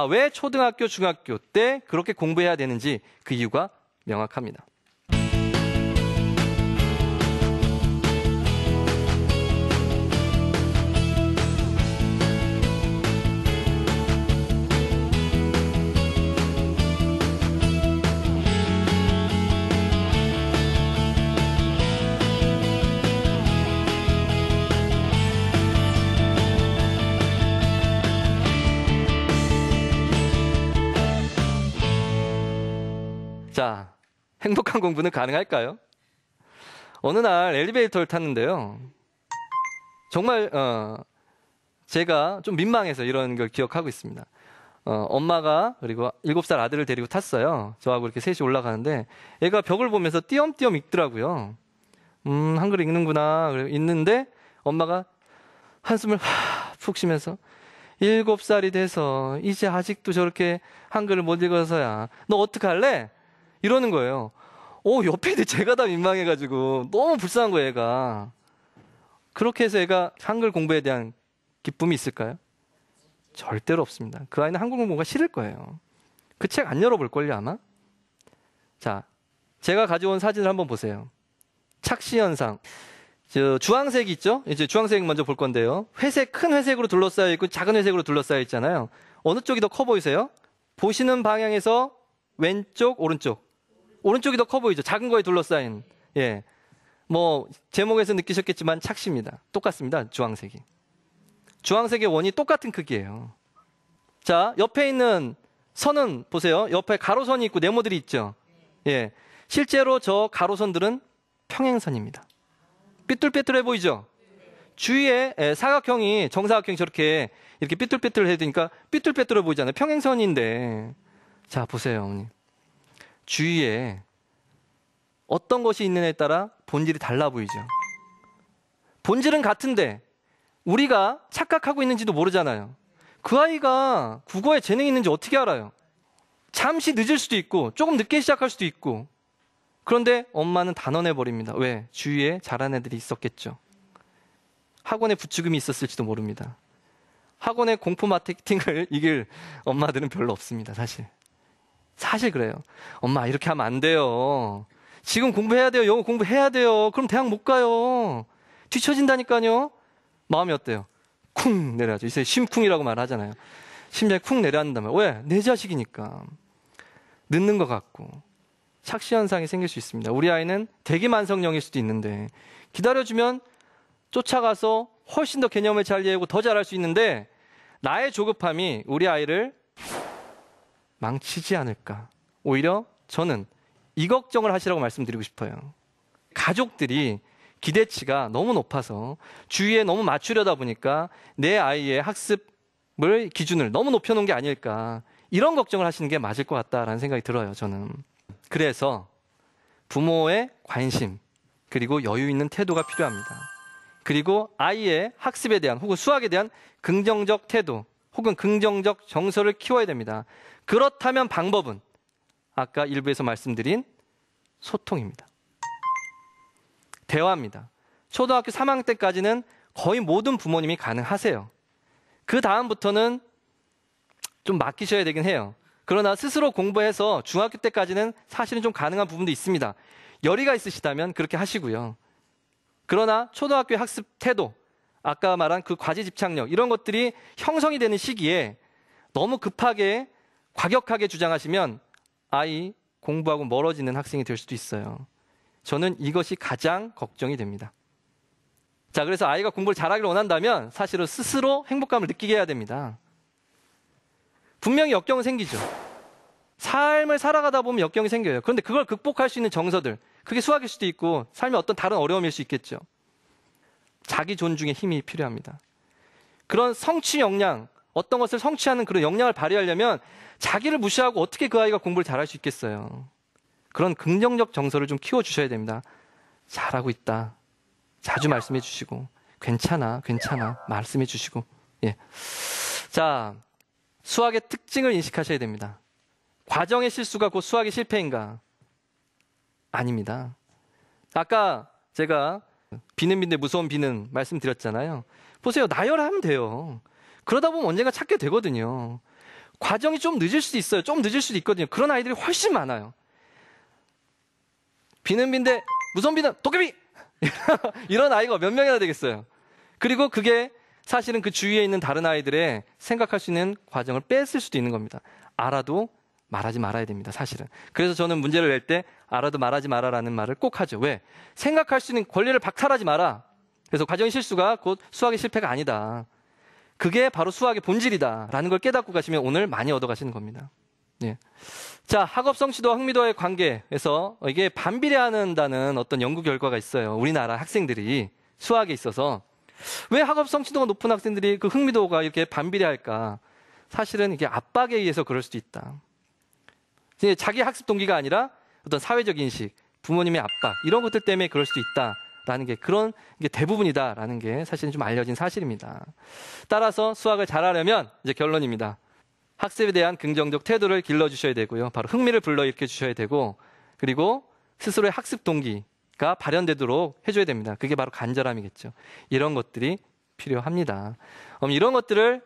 왜 초등학교, 중학교 때 그렇게 공부해야 되는지 그 이유가 명확합니다. 자, 행복한 공부는 가능할까요? 어느 날 엘리베이터를 탔는데요. 정말 제가 좀 민망해서 이런 걸 기억하고 있습니다. 엄마가 그리고 7살 아들을 데리고 tas어요. 저하고 이렇게 셋이 올라가는데 애가 벽을 보면서 띄엄띄엄 읽더라고요. 한글 읽는구나. 읽는데 엄마가 한숨을 푹 쉬면서 7살이 돼서 이제 아직도 저렇게 한글을 못 읽어서야 너 어떡할래? 이러는 거예요. 옆에 있는데 제가 다 민망해가지고 너무 불쌍한 거예요, 애가. 그렇게 해서 애가 한글 공부에 대한 기쁨이 있을까요? 절대로 없습니다. 그 아이는 한글 공부가 싫을 거예요. 그 책 안 열어볼걸요, 아마? 자, 제가 가져온 사진을 한번 보세요. 착시 현상. 주황색 있죠? 이제 주황색 먼저 볼 건데요. 회색, 큰 회색으로 둘러싸여 있고 작은 회색으로 둘러싸여 있잖아요. 어느 쪽이 더 커 보이세요? 보시는 방향에서 왼쪽, 오른쪽. 오른쪽이 더 커 보이죠? 작은 거에 둘러싸인. 예. 뭐, 제목에서 느끼셨겠지만 착시입니다. 똑같습니다. 주황색이. 주황색의 원이 똑같은 크기예요. 자, 옆에 있는 선은 보세요. 옆에 가로선이 있고 네모들이 있죠? 예. 실제로 저 가로선들은 평행선입니다. 삐뚤빼뚤해 보이죠? 주위에 사각형이, 정사각형이 저렇게 이렇게 삐뚤빼뚤해 되니까 삐뚤빼뚤해 보이잖아요. 평행선인데. 자, 보세요, 어머니. 주위에 어떤 것이 있느냐에 따라 본질이 달라 보이죠. 본질은 같은데 우리가 착각하고 있는지도 모르잖아요. 그 아이가 국어에 재능이 있는지 어떻게 알아요? 잠시 늦을 수도 있고 조금 늦게 시작할 수도 있고. 그런데 엄마는 단언해버립니다. 왜? 주위에 잘하는 애들이 있었겠죠. 학원에 부추김이 있었을지도 모릅니다. 학원의 공포 마케팅을 이길 엄마들은 별로 없습니다. 사실 그래요. 엄마 이렇게 하면 안 돼요. 지금 공부해야 돼요. 영어 공부해야 돼요. 그럼 대학 못 가요. 뒤처진다니까요. 마음이 어때요? 쿵 내려가죠. 이제 심쿵이라고 말하잖아요. 심장이 쿵 내려앉는다면 왜? 내 자식이니까. 늦는 것 같고. 착시 현상이 생길 수 있습니다. 우리 아이는 대기만성형일 수도 있는데 기다려주면 쫓아가서 훨씬 더 개념을 잘 이해하고 더 잘할 수 있는데 나의 조급함이 우리 아이를 망치지 않을까. 오히려 저는 이 걱정을 하시라고 말씀드리고 싶어요. 가족들이 기대치가 너무 높아서 주위에 너무 맞추려다 보니까 내 아이의 학습을 기준을 너무 높여놓은 게 아닐까. 이런 걱정을 하시는 게 맞을 것 같다라는 생각이 들어요, 저는. 그래서 부모의 관심, 그리고 여유 있는 태도가 필요합니다. 그리고 아이의 학습에 대한 혹은 수학에 대한 긍정적 태도 혹은 긍정적 정서를 키워야 됩니다. 그렇다면 방법은 아까 일부에서 말씀드린 소통입니다. 대화입니다. 초등학교 3학년 때까지는 거의 모든 부모님이 가능하세요. 그 다음부터는 좀 맡기셔야 되긴 해요. 그러나 스스로 공부해서 중학교 때까지는 사실은 좀 가능한 부분도 있습니다. 열의가 있으시다면 그렇게 하시고요. 그러나 초등학교의 학습 태도, 아까 말한 그 과제 집착력 이런 것들이 형성이 되는 시기에 너무 급하게 과격하게 주장하시면 아이 공부하고 멀어지는 학생이 될 수도 있어요. 저는 이것이 가장 걱정이 됩니다. 자, 그래서 아이가 공부를 잘하기를 원한다면 사실은 스스로 행복감을 느끼게 해야 됩니다. 분명히 역경은 생기죠. 삶을 살아가다 보면 역경이 생겨요. 그런데 그걸 극복할 수 있는 정서들, 그게 수학일 수도 있고 삶의 어떤 다른 어려움일 수 있겠죠. 자기 존중의 힘이 필요합니다. 그런 성취 역량, 어떤 것을 성취하는 그런 역량을 발휘하려면 자기를 무시하고 어떻게 그 아이가 공부를 잘할 수 있겠어요. 그런 긍정적 정서를 좀 키워주셔야 됩니다. 잘하고 있다. 자주 말씀해 주시고 괜찮아, 괜찮아 말씀해 주시고. 예. 자, 수학의 특징을 인식하셔야 됩니다. 과정의 실수가 곧 수학의 실패인가? 아닙니다. 아까 제가 비는 빈대 무서운 비는 말씀드렸잖아요. 보세요. 나열하면 돼요. 그러다 보면 언젠가 찾게 되거든요. 과정이 좀 늦을 수도 있어요. 좀 늦을 수도 있거든요. 그런 아이들이 훨씬 많아요. 비는 빈대 무서운 비는 도깨비! 이런 아이가 몇 명이나 되겠어요. 그리고 그게 사실은 그 주위에 있는 다른 아이들의 생각할 수 있는 과정을 뺐을 수도 있는 겁니다. 알아도 말하지 말아야 됩니다, 사실은. 그래서 저는 문제를 낼 때 알아도 말하지 마라라는 말을 꼭 하죠. 왜? 생각할 수 있는 권리를 박탈하지 마라. 그래서 과정의 실수가 곧 수학의 실패가 아니다. 그게 바로 수학의 본질이다라는 걸 깨닫고 가시면 오늘 많이 얻어가시는 겁니다. 예. 자, 학업 성취도와 흥미도와의 관계에서 이게 반비례한다는 어떤 연구 결과가 있어요. 우리나라 학생들이 수학에 있어서 왜 학업 성취도가 높은 학생들이 그 흥미도가 이렇게 반비례할까? 사실은 이게 압박에 의해서 그럴 수도 있다. 자기 학습 동기가 아니라 어떤 사회적 인식, 부모님의 압박 이런 것들 때문에 그럴 수도 있다라는 게 그런 게 대부분이다라는 게 사실은 좀 알려진 사실입니다. 따라서 수학을 잘하려면 이제 결론입니다. 학습에 대한 긍정적 태도를 길러주셔야 되고요. 바로 흥미를 불러일으켜 주셔야 되고 그리고 스스로의 학습 동기가 발현되도록 해줘야 됩니다. 그게 바로 간절함이겠죠. 이런 것들이 필요합니다. 이런 것들을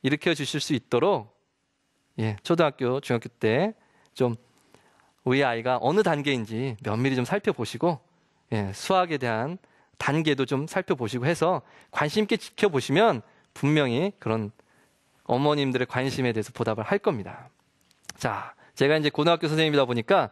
일으켜 주실 수 있도록 초등학교, 중학교 때 좀 우리 아이가 어느 단계인지 면밀히 좀 살펴보시고 수학에 대한 단계도 좀 살펴보시고 해서 관심 있게 지켜보시면 분명히 그런 어머님들의 관심에 대해서 보답을 할 겁니다. 자, 제가 이제 고등학교 선생님이다 보니까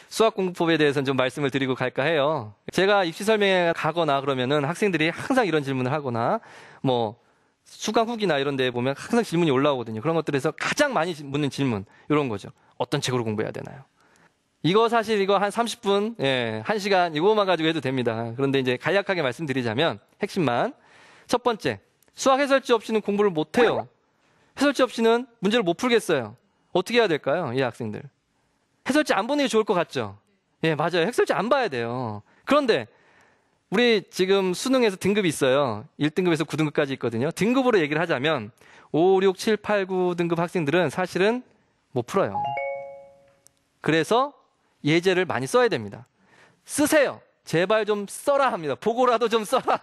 수학 공부법에 대해서는 좀 말씀을 드리고 갈까 해요. 제가 입시 설명회 가거나 그러면은 학생들이 항상 이런 질문을 하거나 뭐 수강 후기나 이런 데 보면 항상 질문이 올라오거든요. 그런 것들에서 가장 많이 묻는 질문 이런 거죠. 어떤 책으로 공부해야 되나요? 이거 사실 이거 한 30분, 1시간 이거만 가지고 해도 됩니다. 그런데 이제 간략하게 말씀드리자면 핵심만 첫 번째, 수학 해설지 없이는 공부를 못 해요. 해설지 없이는 문제를 못 풀겠어요. 어떻게 해야 될까요? 이 학생들. 해설지 안 보는 게 좋을 것 같죠? 예, 맞아요. 해설지 안 봐야 돼요. 그런데 우리 지금 수능에서 등급이 있어요. 1등급에서 9등급까지 있거든요. 등급으로 얘기를 하자면 5, 6, 7, 8, 9등급 학생들은 사실은 못 풀어요. 그래서 예제를 많이 써야 됩니다. 쓰세요. 제발 좀 써라 합니다. 보고라도 좀 써라.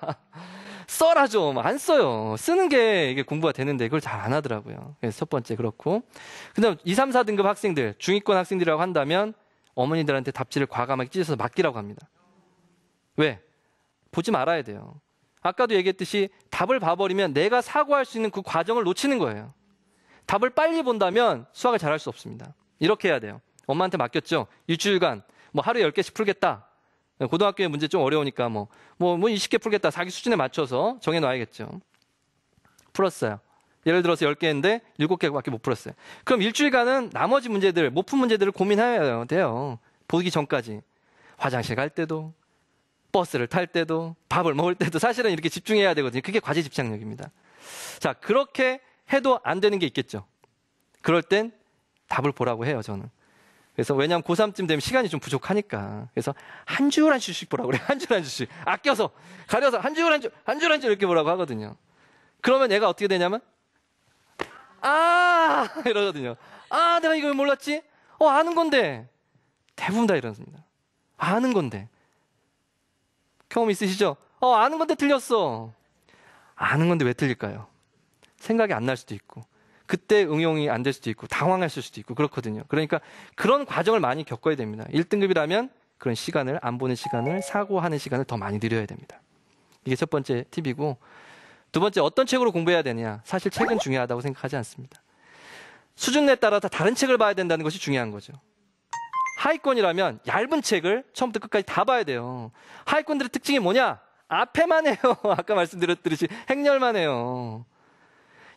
써라 좀. 안 써요. 쓰는 게 이게 공부가 되는데 그걸 잘 안 하더라고요. 그래서 첫 번째 그렇고. 그다음 2, 3, 4등급 학생들, 중위권 학생들이라고 한다면 어머니들한테 답지를 과감하게 찢어서 맡기라고 합니다. 왜? 보지 말아야 돼요. 아까도 얘기했듯이 답을 봐버리면 내가 사고할 수 있는 그 과정을 놓치는 거예요. 답을 빨리 본다면 수학을 잘할 수 없습니다. 이렇게 해야 돼요. 엄마한테 맡겼죠. 일주일간 뭐 하루에 10개씩 풀겠다. 고등학교의 문제 좀 어려우니까 뭐 20개 풀겠다. 자기 수준에 맞춰서 정해놔야겠죠. 풀었어요. 예를 들어서 10개인데 7개밖에 못 풀었어요. 그럼 일주일간은 나머지 문제들, 못 푼 문제들을 고민해야 돼요. 보기 전까지. 화장실 갈 때도, 버스를 탈 때도, 밥을 먹을 때도 사실은 이렇게 집중해야 되거든요. 그게 과제 집착력입니다. 자, 그렇게 해도 안 되는 게 있겠죠. 그럴 땐 답을 보라고 해요, 저는. 그래서 왜냐하면 고3쯤 되면 시간이 좀 부족하니까. 그래서 한 줄 한 줄씩 보라고 그래요. 한 줄 한 줄씩. 아껴서, 가려서 한 줄 한 줄, 한 줄 한 줄 이렇게 보라고 하거든요. 그러면 얘가 어떻게 되냐면, 이러거든요. 내가 이걸 몰랐지? 아는 건데. 대부분 다 이러습니다. 아는 건데. 경험 있으시죠? 아는 건데 틀렸어. 아는 건데 왜 틀릴까요? 생각이 안 날 수도 있고, 그때 응용이 안 될 수도 있고, 당황했을 수도 있고, 그렇거든요. 그러니까 그런 과정을 많이 겪어야 됩니다. 1등급이라면 그런 시간을, 안 보는 시간을, 사고하는 시간을 더 많이 들여야 됩니다. 이게 첫 번째 팁이고, 두 번째, 어떤 책으로 공부해야 되냐? 사실 책은 중요하다고 생각하지 않습니다. 수준에 따라 다 다른 책을 봐야 된다는 것이 중요한 거죠. 하위권이라면 얇은 책을 처음부터 끝까지 다 봐야 돼요. 하위권들의 특징이 뭐냐? 앞에만 해요. 아까 말씀드렸듯이 행렬만 해요.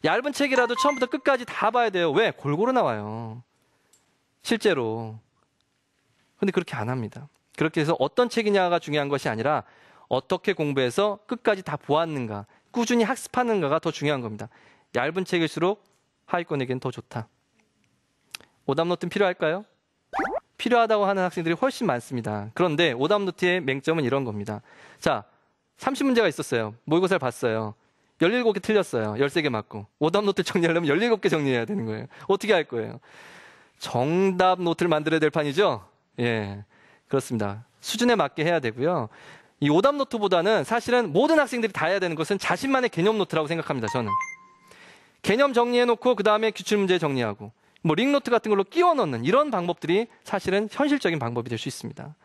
얇은 책이라도 처음부터 끝까지 다 봐야 돼요. 왜? 골고루 나와요. 실제로. 근데 그렇게 안 합니다. 그렇게 해서 어떤 책이냐가 중요한 것이 아니라 어떻게 공부해서 끝까지 다 보았는가, 꾸준히 학습하는가가 더 중요한 겁니다. 얇은 책일수록 하위권에겐 더 좋다. 오답노트는 필요할까요? 필요하다고 하는 학생들이 훨씬 많습니다. 그런데 오답노트의 맹점은 이런 겁니다. 자, 30문제가 있었어요. 모의고사를 봤어요. 17개 틀렸어요. 13개 맞고. 오답노트 정리하려면 17개 정리해야 되는 거예요. 어떻게 할 거예요? 정답 노트를 만들어야 될 판이죠? 예, 그렇습니다. 수준에 맞게 해야 되고요. 이 오답 노트보다는 사실은 모든 학생들이 다 해야 되는 것은 자신만의 개념 노트라고 생각합니다. 저는. 개념 정리해놓고 그 다음에 기출문제 정리하고 뭐 링노트 같은 걸로 끼워 넣는 이런 방법들이 사실은 현실적인 방법이 될 수 있습니다.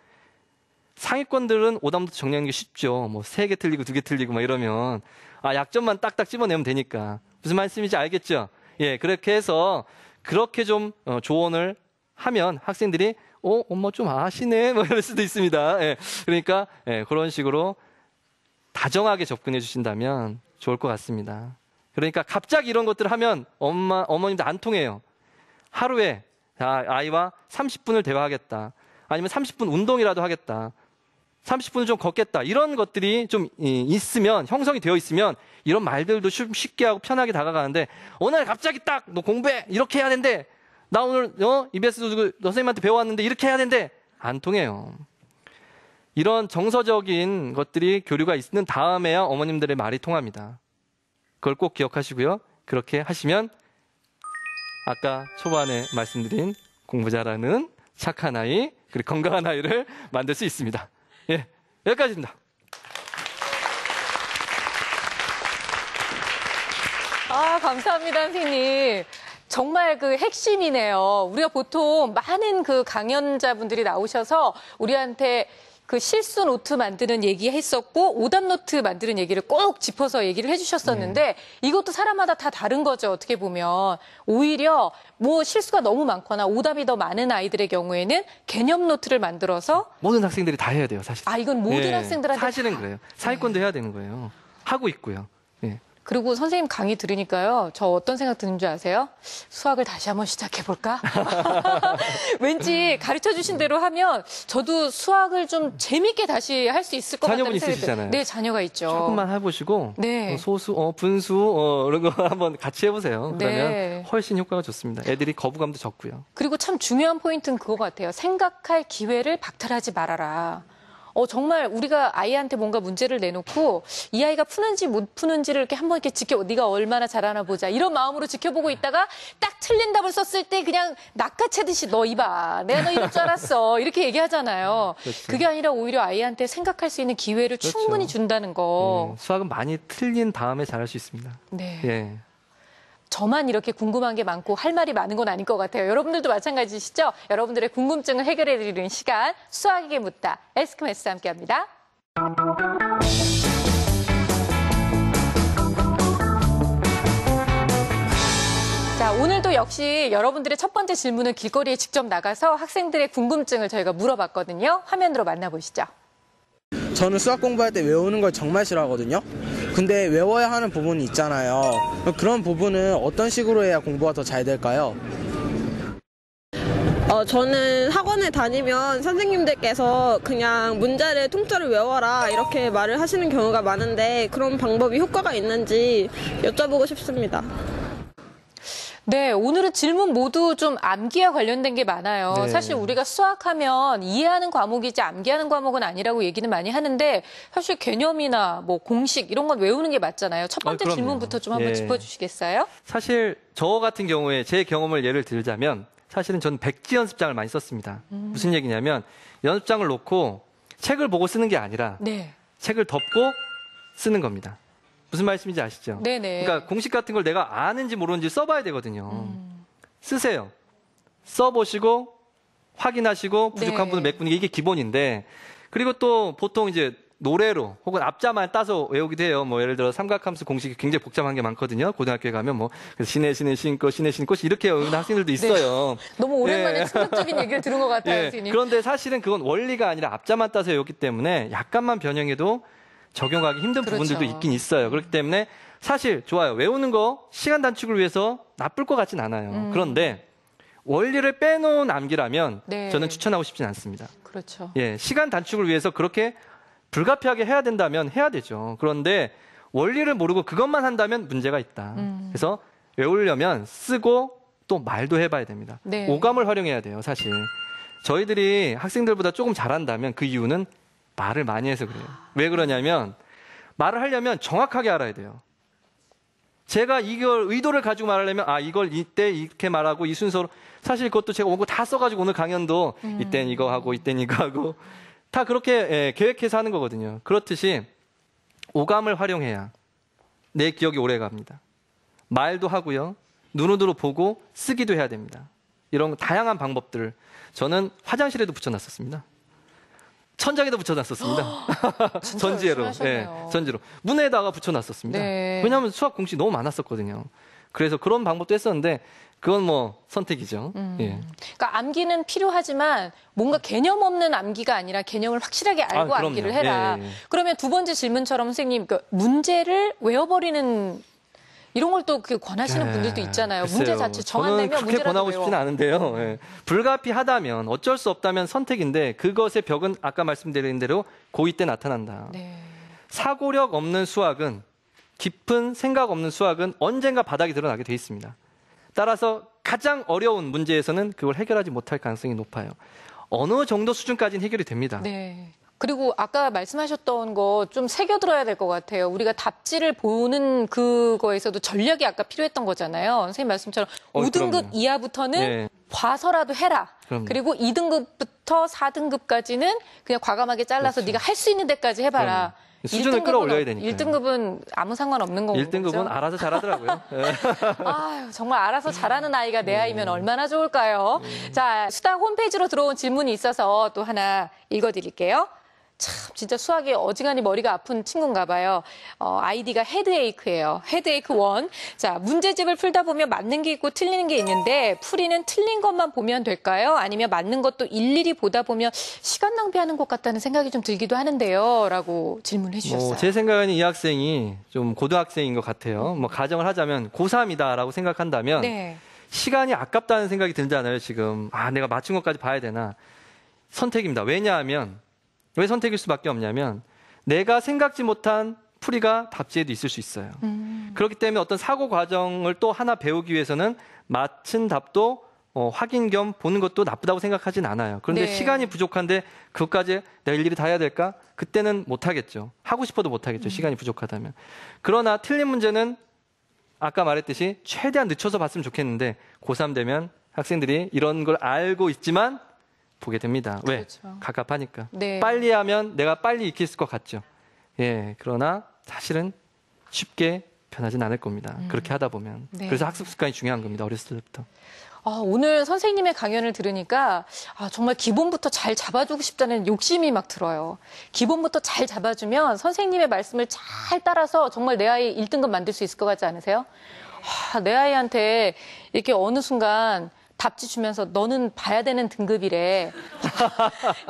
상위권들은 오답노트 정리하는 게 쉽죠. 뭐 3개 틀리고 2개 틀리고 막 이러면 약점만 딱딱 집어내면 되니까. 무슨 말씀인지 알겠죠? 예, 그렇게 해서 그렇게 좀 조언을 하면 학생들이 엄마 좀 아시네 뭐 이럴 수도 있습니다. 예, 그러니까 그런 식으로 다정하게 접근해 주신다면 좋을 것 같습니다. 그러니까 갑자기 이런 것들을 하면 어머님도 안 통해요. 하루에 아이와 30분을 대화하겠다. 아니면 30분 운동이라도 하겠다. 30분을 좀 걷겠다. 이런 것들이 좀 있으면, 형성이 되어 있으면 이런 말들도 쉽게 하고 편하게 다가가는데 오늘 갑자기 딱 너 공부해 이렇게 해야 된대. 나 오늘 EBS 선생님한테 배워왔는데 이렇게 해야 된대. 안 통해요. 이런 정서적인 것들이 교류가 있는 다음에야 어머님들의 말이 통합니다. 그걸 꼭 기억하시고요. 그렇게 하시면 아까 초반에 말씀드린 공부 잘하는 착한 아이, 그리고 건강한 아이를 만들 수 있습니다. 예, 여기까지입니다. 감사합니다, 선생님. 정말 그 핵심이네요. 우리가 보통 많은 그 강연자분들이 나오셔서 우리한테 그 실수 노트 만드는 얘기 했었고 오답 노트 만드는 얘기를 꼭 짚어서 얘기를 해주셨었는데 이것도 사람마다 다 다른 거죠. 어떻게 보면 오히려 뭐 실수가 너무 많거나 오답이 더 많은 아이들의 경우에는 개념 노트를 만들어서 모든 학생들이 다 해야 돼요. 사실. 이건 모든 학생들한테 사실은 그래요. 사회권도 해야 되는 거예요. 하고 있고요. 예. 그리고 선생님 강의 들으니까요. 저 어떤 생각 드는 줄 아세요? 수학을 다시 한번 시작해볼까? 왠지 가르쳐주신 대로 하면 저도 수학을 좀 재밌게 다시 할 수 있을 것 같다는 자녀분 생각이 있으시잖아요. 네, 자녀가 있죠. 조금만 해보시고 네. 소수, 분수 이런 거 한번 같이 해보세요. 그러면 네. 훨씬 효과가 좋습니다. 애들이 거부감도 적고요. 그리고 참 중요한 포인트는 그거 같아요. 생각할 기회를 박탈하지 말아라. 정말 우리가 아이한테 뭔가 문제를 내놓고 이 아이가 푸는지 못 푸는지를 이렇게 한번 이렇게 네가 얼마나 잘하나 보자. 이런 마음으로 지켜보고 있다가 딱 틀린 답을 썼을 때 그냥 낚아채듯이 너 이봐. 내가 너 이럴 줄 알았어. 이렇게 얘기하잖아요. 그렇죠. 그게 아니라 오히려 아이한테 생각할 수 있는 기회를 그렇죠. 충분히 준다는 거. 수학은 많이 틀린 다음에 잘할 수 있습니다. 네. 예. 저만 이렇게 궁금한 게 많고 할 말이 많은 건 아닐 것 같아요. 여러분들도 마찬가지시죠? 여러분들의 궁금증을 해결해드리는 시간 수학에게 묻다. 에스크메스 함께합니다. 자, 오늘도 역시 여러분들의 첫 번째 질문을 길거리에 직접 나가서 학생들의 궁금증을 저희가 물어봤거든요. 화면으로 만나보시죠. 저는 수학 공부할 때 외우는 걸 정말 싫어하거든요. 근데 외워야 하는 부분이 있잖아요. 그런 부분은 어떤 식으로 해야 공부가 더 잘 될까요? 저는 학원에 다니면 선생님들께서 그냥 문제를 통째로 외워라 이렇게 말을 하시는 경우가 많은데 그런 방법이 효과가 있는지 여쭤보고 싶습니다. 네, 오늘은 질문 모두 좀 암기와 관련된 게 많아요. 네. 사실 우리가 수학하면 이해하는 과목이지 암기하는 과목은 아니라고 얘기는 많이 하는데 사실 개념이나 뭐 공식 이런 건 외우는 게 맞잖아요. 첫 번째 그럼요. 질문부터 좀 한번 예. 짚어주시겠어요? 사실 저 같은 경우에 제 경험을 예를 들자면 사실은 저는 백지 연습장을 많이 썼습니다. 무슨 얘기냐면 연습장을 놓고 책을 보고 쓰는 게 아니라 네. 책을 덮고 쓰는 겁니다. 무슨 말씀인지 아시죠? 네네. 그러니까 공식 같은 걸 내가 아는지 모르는지 써봐야 되거든요. 쓰세요. 써보시고 확인하시고 부족한 네. 부분 메꾸는 게 이게 기본인데 그리고 또 보통 이제 노래로 혹은 앞자만 따서 외우기도 해요. 뭐 예를 들어 삼각함수 공식이 굉장히 복잡한 게 많거든요. 고등학교에 가면 뭐 신의 신고 신의 신고 이렇게 외우는 학생들도 있어요. 너무 오랜만에 예. 충격적인 얘기를 들은 것 같아요, 예. 선생님. 그런데 사실은 그건 원리가 아니라 앞자만 따서 외웠기 때문에 약간만 변형해도 적용하기 힘든 그렇죠. 부분들도 있긴 있어요. 그렇기 때문에 사실 좋아요. 외우는 거 시간 단축을 위해서 나쁠 것 같진 않아요. 그런데 원리를 빼놓은 암기라면 네. 저는 추천하고 싶진 않습니다. 그렇죠. 예, 시간 단축을 위해서 그렇게 불가피하게 해야 된다면 해야 되죠. 그런데 원리를 모르고 그것만 한다면 문제가 있다. 그래서 외우려면 쓰고 또 말도 해봐야 됩니다. 네. 오감을 활용해야 돼요, 사실. 저희들이 학생들보다 조금 잘한다면 그 이유는 말을 많이 해서 그래요. 왜 그러냐면 말을 하려면 정확하게 알아야 돼요. 제가 이걸 의도를 가지고 말하려면 이걸 이때 이렇게 말하고 이 순서로 사실 그것도 제가 원고 다 써가지고 오늘 강연도 이땐 이거 하고 이땐 이거 하고 다 그렇게 계획해서 하는 거거든요. 그렇듯이 오감을 활용해야 내 기억이 오래 갑니다. 말도 하고요. 눈으로 보고 쓰기도 해야 됩니다. 이런 다양한 방법들을 저는 화장실에도 붙여놨었습니다. 천장에도 붙여놨었습니다. 전지로. 하셨네요. 전지로. 문에다가 붙여놨었습니다. 네. 왜냐하면 수학 공식 너무 많았었거든요. 그래서 그런 방법도 했었는데 그건 뭐 선택이죠. 예. 그러니까 암기는 필요하지만 뭔가 개념 없는 암기가 아니라 개념을 확실하게 알고 그럼요. 암기를 해라. 예, 예. 그러면 두 번째 질문처럼 선생님 그 문제를 외워버리는 이런 걸 또 권하시는 분들도 있잖아요. 문제 글쎄요. 자체 저는 정한다면 그렇게 문제라도 권하고 외워. 싶지는 않은데요. 예. 불가피하다면 어쩔 수 없다면 선택인데 그것의 벽은 아까 말씀드린 대로 고2 때 나타난다. 네. 사고력 없는 수학은 깊은 생각 없는 수학은 언젠가 바닥이 드러나게 돼 있습니다. 따라서 가장 어려운 문제에서는 그걸 해결하지 못할 가능성이 높아요. 어느 정도 수준까지는 해결이 됩니다. 네. 그리고 아까 말씀하셨던 거 좀 새겨들어야 될 것 같아요. 우리가 답지를 보는 그거에서도 전략이 아까 필요했던 거잖아요. 선생님 말씀처럼 5등급 그럼요. 이하부터는 네. 봐서라도 해라. 그럼요. 그리고 2등급부터 4등급까지는 그냥 과감하게 잘라서 그렇죠. 네가 할 수 있는 데까지 해봐라. 그럼요. 수준을 끌어올려야 되니까요. 1등급은 아무 상관없는 거고. 1등급은 알아서 잘하더라고요. 예. 아유, 정말 알아서 잘하는 아이가 내 아이면 얼마나 좋을까요? 자, 수다 홈페이지로 들어온 질문이 있어서 또 하나 읽어드릴게요. 참 진짜 수학이 어지간히 머리가 아픈 친구인가 봐요. 아이디가 헤드에이크예요. 헤드에이크 1. 자, 문제집을 풀다 보면 맞는 게 있고 틀리는 게 있는데 풀이는 틀린 것만 보면 될까요? 아니면 맞는 것도 일일이 보다 보면 시간 낭비하는 것 같다는 생각이 좀 들기도 하는데요. 라고 질문해 주셨어요. 제 생각에는 이 학생이 좀 고등학생인 것 같아요. 뭐 가정을 하자면 고3이다라고 생각한다면 네. 시간이 아깝다는 생각이 들잖아요. 지금 내가 맞춘 것까지 봐야 되나. 선택입니다. 왜냐하면 왜 선택일 수밖에 없냐면 내가 생각지 못한 풀이가 답지에도 있을 수 있어요. 그렇기 때문에 어떤 사고 과정을 또 하나 배우기 위해서는 맞힌 답도 확인 겸 보는 것도 나쁘다고 생각하진 않아요. 그런데 네. 시간이 부족한데 그것까지 내가 일일이 다 해야 될까? 그때는 못하겠죠. 하고 싶어도 못하겠죠. 시간이 부족하다면. 그러나 틀린 문제는 아까 말했듯이 최대한 늦춰서 봤으면 좋겠는데 고3 되면 학생들이 이런 걸 알고 있지만 보게 됩니다. 왜? 그렇죠. 갑갑하니까. 네. 빨리 하면 내가 빨리 익힐 것 같죠. 예, 그러나 사실은 쉽게 변하진 않을 겁니다. 그렇게 하다 보면. 네. 그래서 학습 습관이 중요한 겁니다. 어렸을 때부터. 오늘 선생님의 강연을 들으니까 정말 기본부터 잘 잡아주고 싶다는 욕심이 막 들어요. 기본부터 잘 잡아주면 선생님의 말씀을 잘 따라서 정말 내 아이 1등급 만들 수 있을 것 같지 않으세요? 내 아이한테 이렇게 어느 순간 답지 주면서 너는 봐야 되는 등급이래.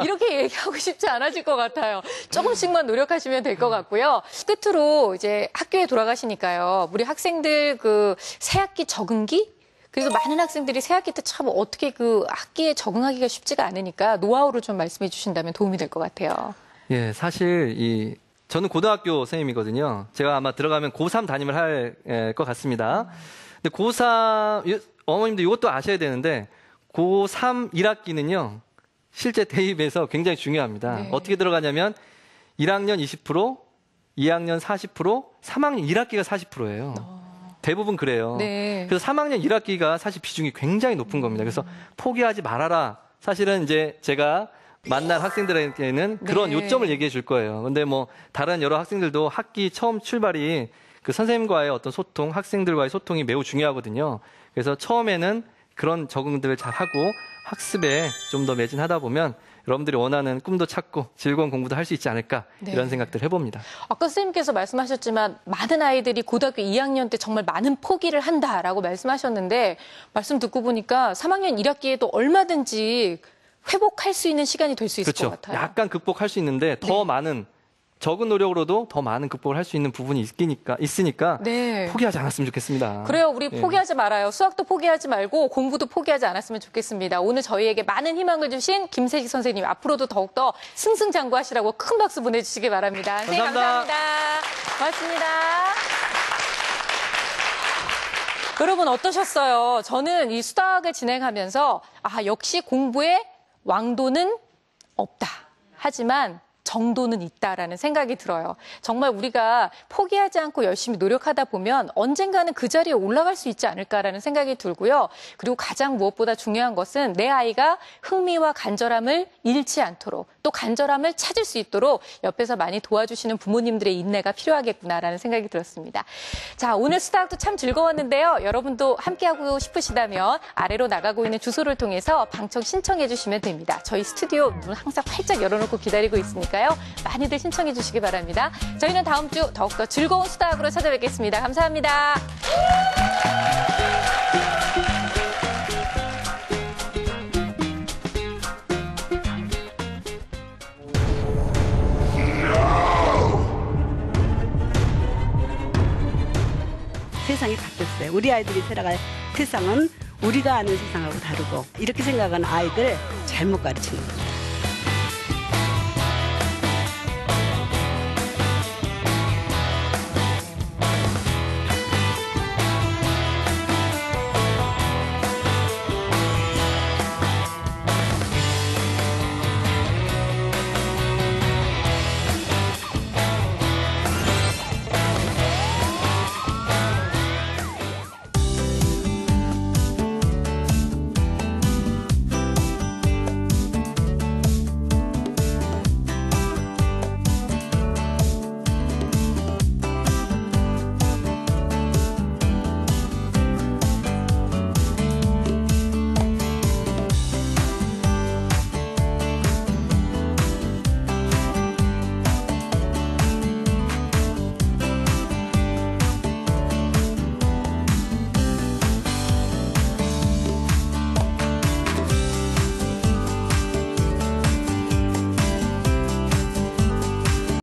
이렇게 얘기하고 싶지 않아질 것 같아요. 조금씩만 노력하시면 될 것 같고요. 끝으로 이제 학교에 돌아가시니까요. 우리 학생들 그 새학기 적응기? 그래서 많은 학생들이 새학기 때 참 어떻게 그 학기에 적응하기가 쉽지가 않으니까 노하우를 좀 말씀해 주신다면 도움이 될 것 같아요. 예, 사실 저는 고등학교 선생님이거든요. 제가 아마 들어가면 고3 담임을 할 것 같습니다. 근데 고3 어머님도 이것도 아셔야 되는데 고3 1학기는요. 실제 대입에서 굉장히 중요합니다. 네. 어떻게 들어가냐면 1학년 20%, 2학년 40%, 3학년 1학기가 40%예요. 대부분 그래요. 네. 그래서 3학년 1학기가 사실 비중이 굉장히 높은 겁니다. 그래서 포기하지 말아라. 사실은 이제 제가 만날 학생들에게는 그런 네. 요점을 얘기해 줄 거예요. 근데 뭐 다른 여러 학생들도 학기 처음 출발이 그 선생님과의 어떤 소통, 학생들과의 소통이 매우 중요하거든요. 그래서 처음에는 그런 적응들을 잘 하고 학습에 좀 더 매진하다 보면 여러분들이 원하는 꿈도 찾고 즐거운 공부도 할 수 있지 않을까 네. 이런 생각들 해봅니다. 아까 선생님께서 말씀하셨지만 많은 아이들이 고등학교 2학년 때 정말 많은 포기를 한다라고 말씀하셨는데 말씀 듣고 보니까 3학년 1학기에도 얼마든지 회복할 수 있는 시간이 될 수 있을 그렇죠. 것 같아요. 약간 극복할 수 있는데 더 많은 적은 노력으로도 더 많은 극복을 할 수 있는 부분이 있으니까 네. 포기하지 않았으면 좋겠습니다. 그래요. 우리 예. 포기하지 말아요. 수학도 포기하지 말고 공부도 포기하지 않았으면 좋겠습니다. 오늘 저희에게 많은 희망을 주신 김세식 선생님 앞으로도 더욱더 승승장구하시라고 큰 박수 보내주시기 바랍니다. 선생님 감사합니다. 감사합니다. 고맙습니다. 여러분 어떠셨어요? 저는 이 수학을 진행하면서 역시 공부에 왕도는 없다. 하지만 정도는 있다라는 생각이 들어요. 정말 우리가 포기하지 않고 열심히 노력하다 보면 언젠가는 그 자리에 올라갈 수 있지 않을까라는 생각이 들고요. 그리고 가장 무엇보다 중요한 것은 내 아이가 흥미와 간절함을 잃지 않도록 또 간절함을 찾을 수 있도록 옆에서 많이 도와주시는 부모님들의 인내가 필요하겠구나라는 생각이 들었습니다. 자, 오늘 수다학도 참 즐거웠는데요. 여러분도 함께하고 싶으시다면 아래로 나가고 있는 주소를 통해서 방청 신청해 주시면 됩니다. 저희 스튜디오 문 항상 활짝 열어놓고 기다리고 있으니까요. 많이들 신청해 주시기 바랍니다. 저희는 다음 주 더욱더 즐거운 수다학으로 찾아뵙겠습니다. 감사합니다. 세상이 바뀌었어요. 우리 아이들이 살아갈 세상은 우리가 아는 세상하고 다르고 이렇게 생각하는 아이들 잘못 가르치는 겁니다.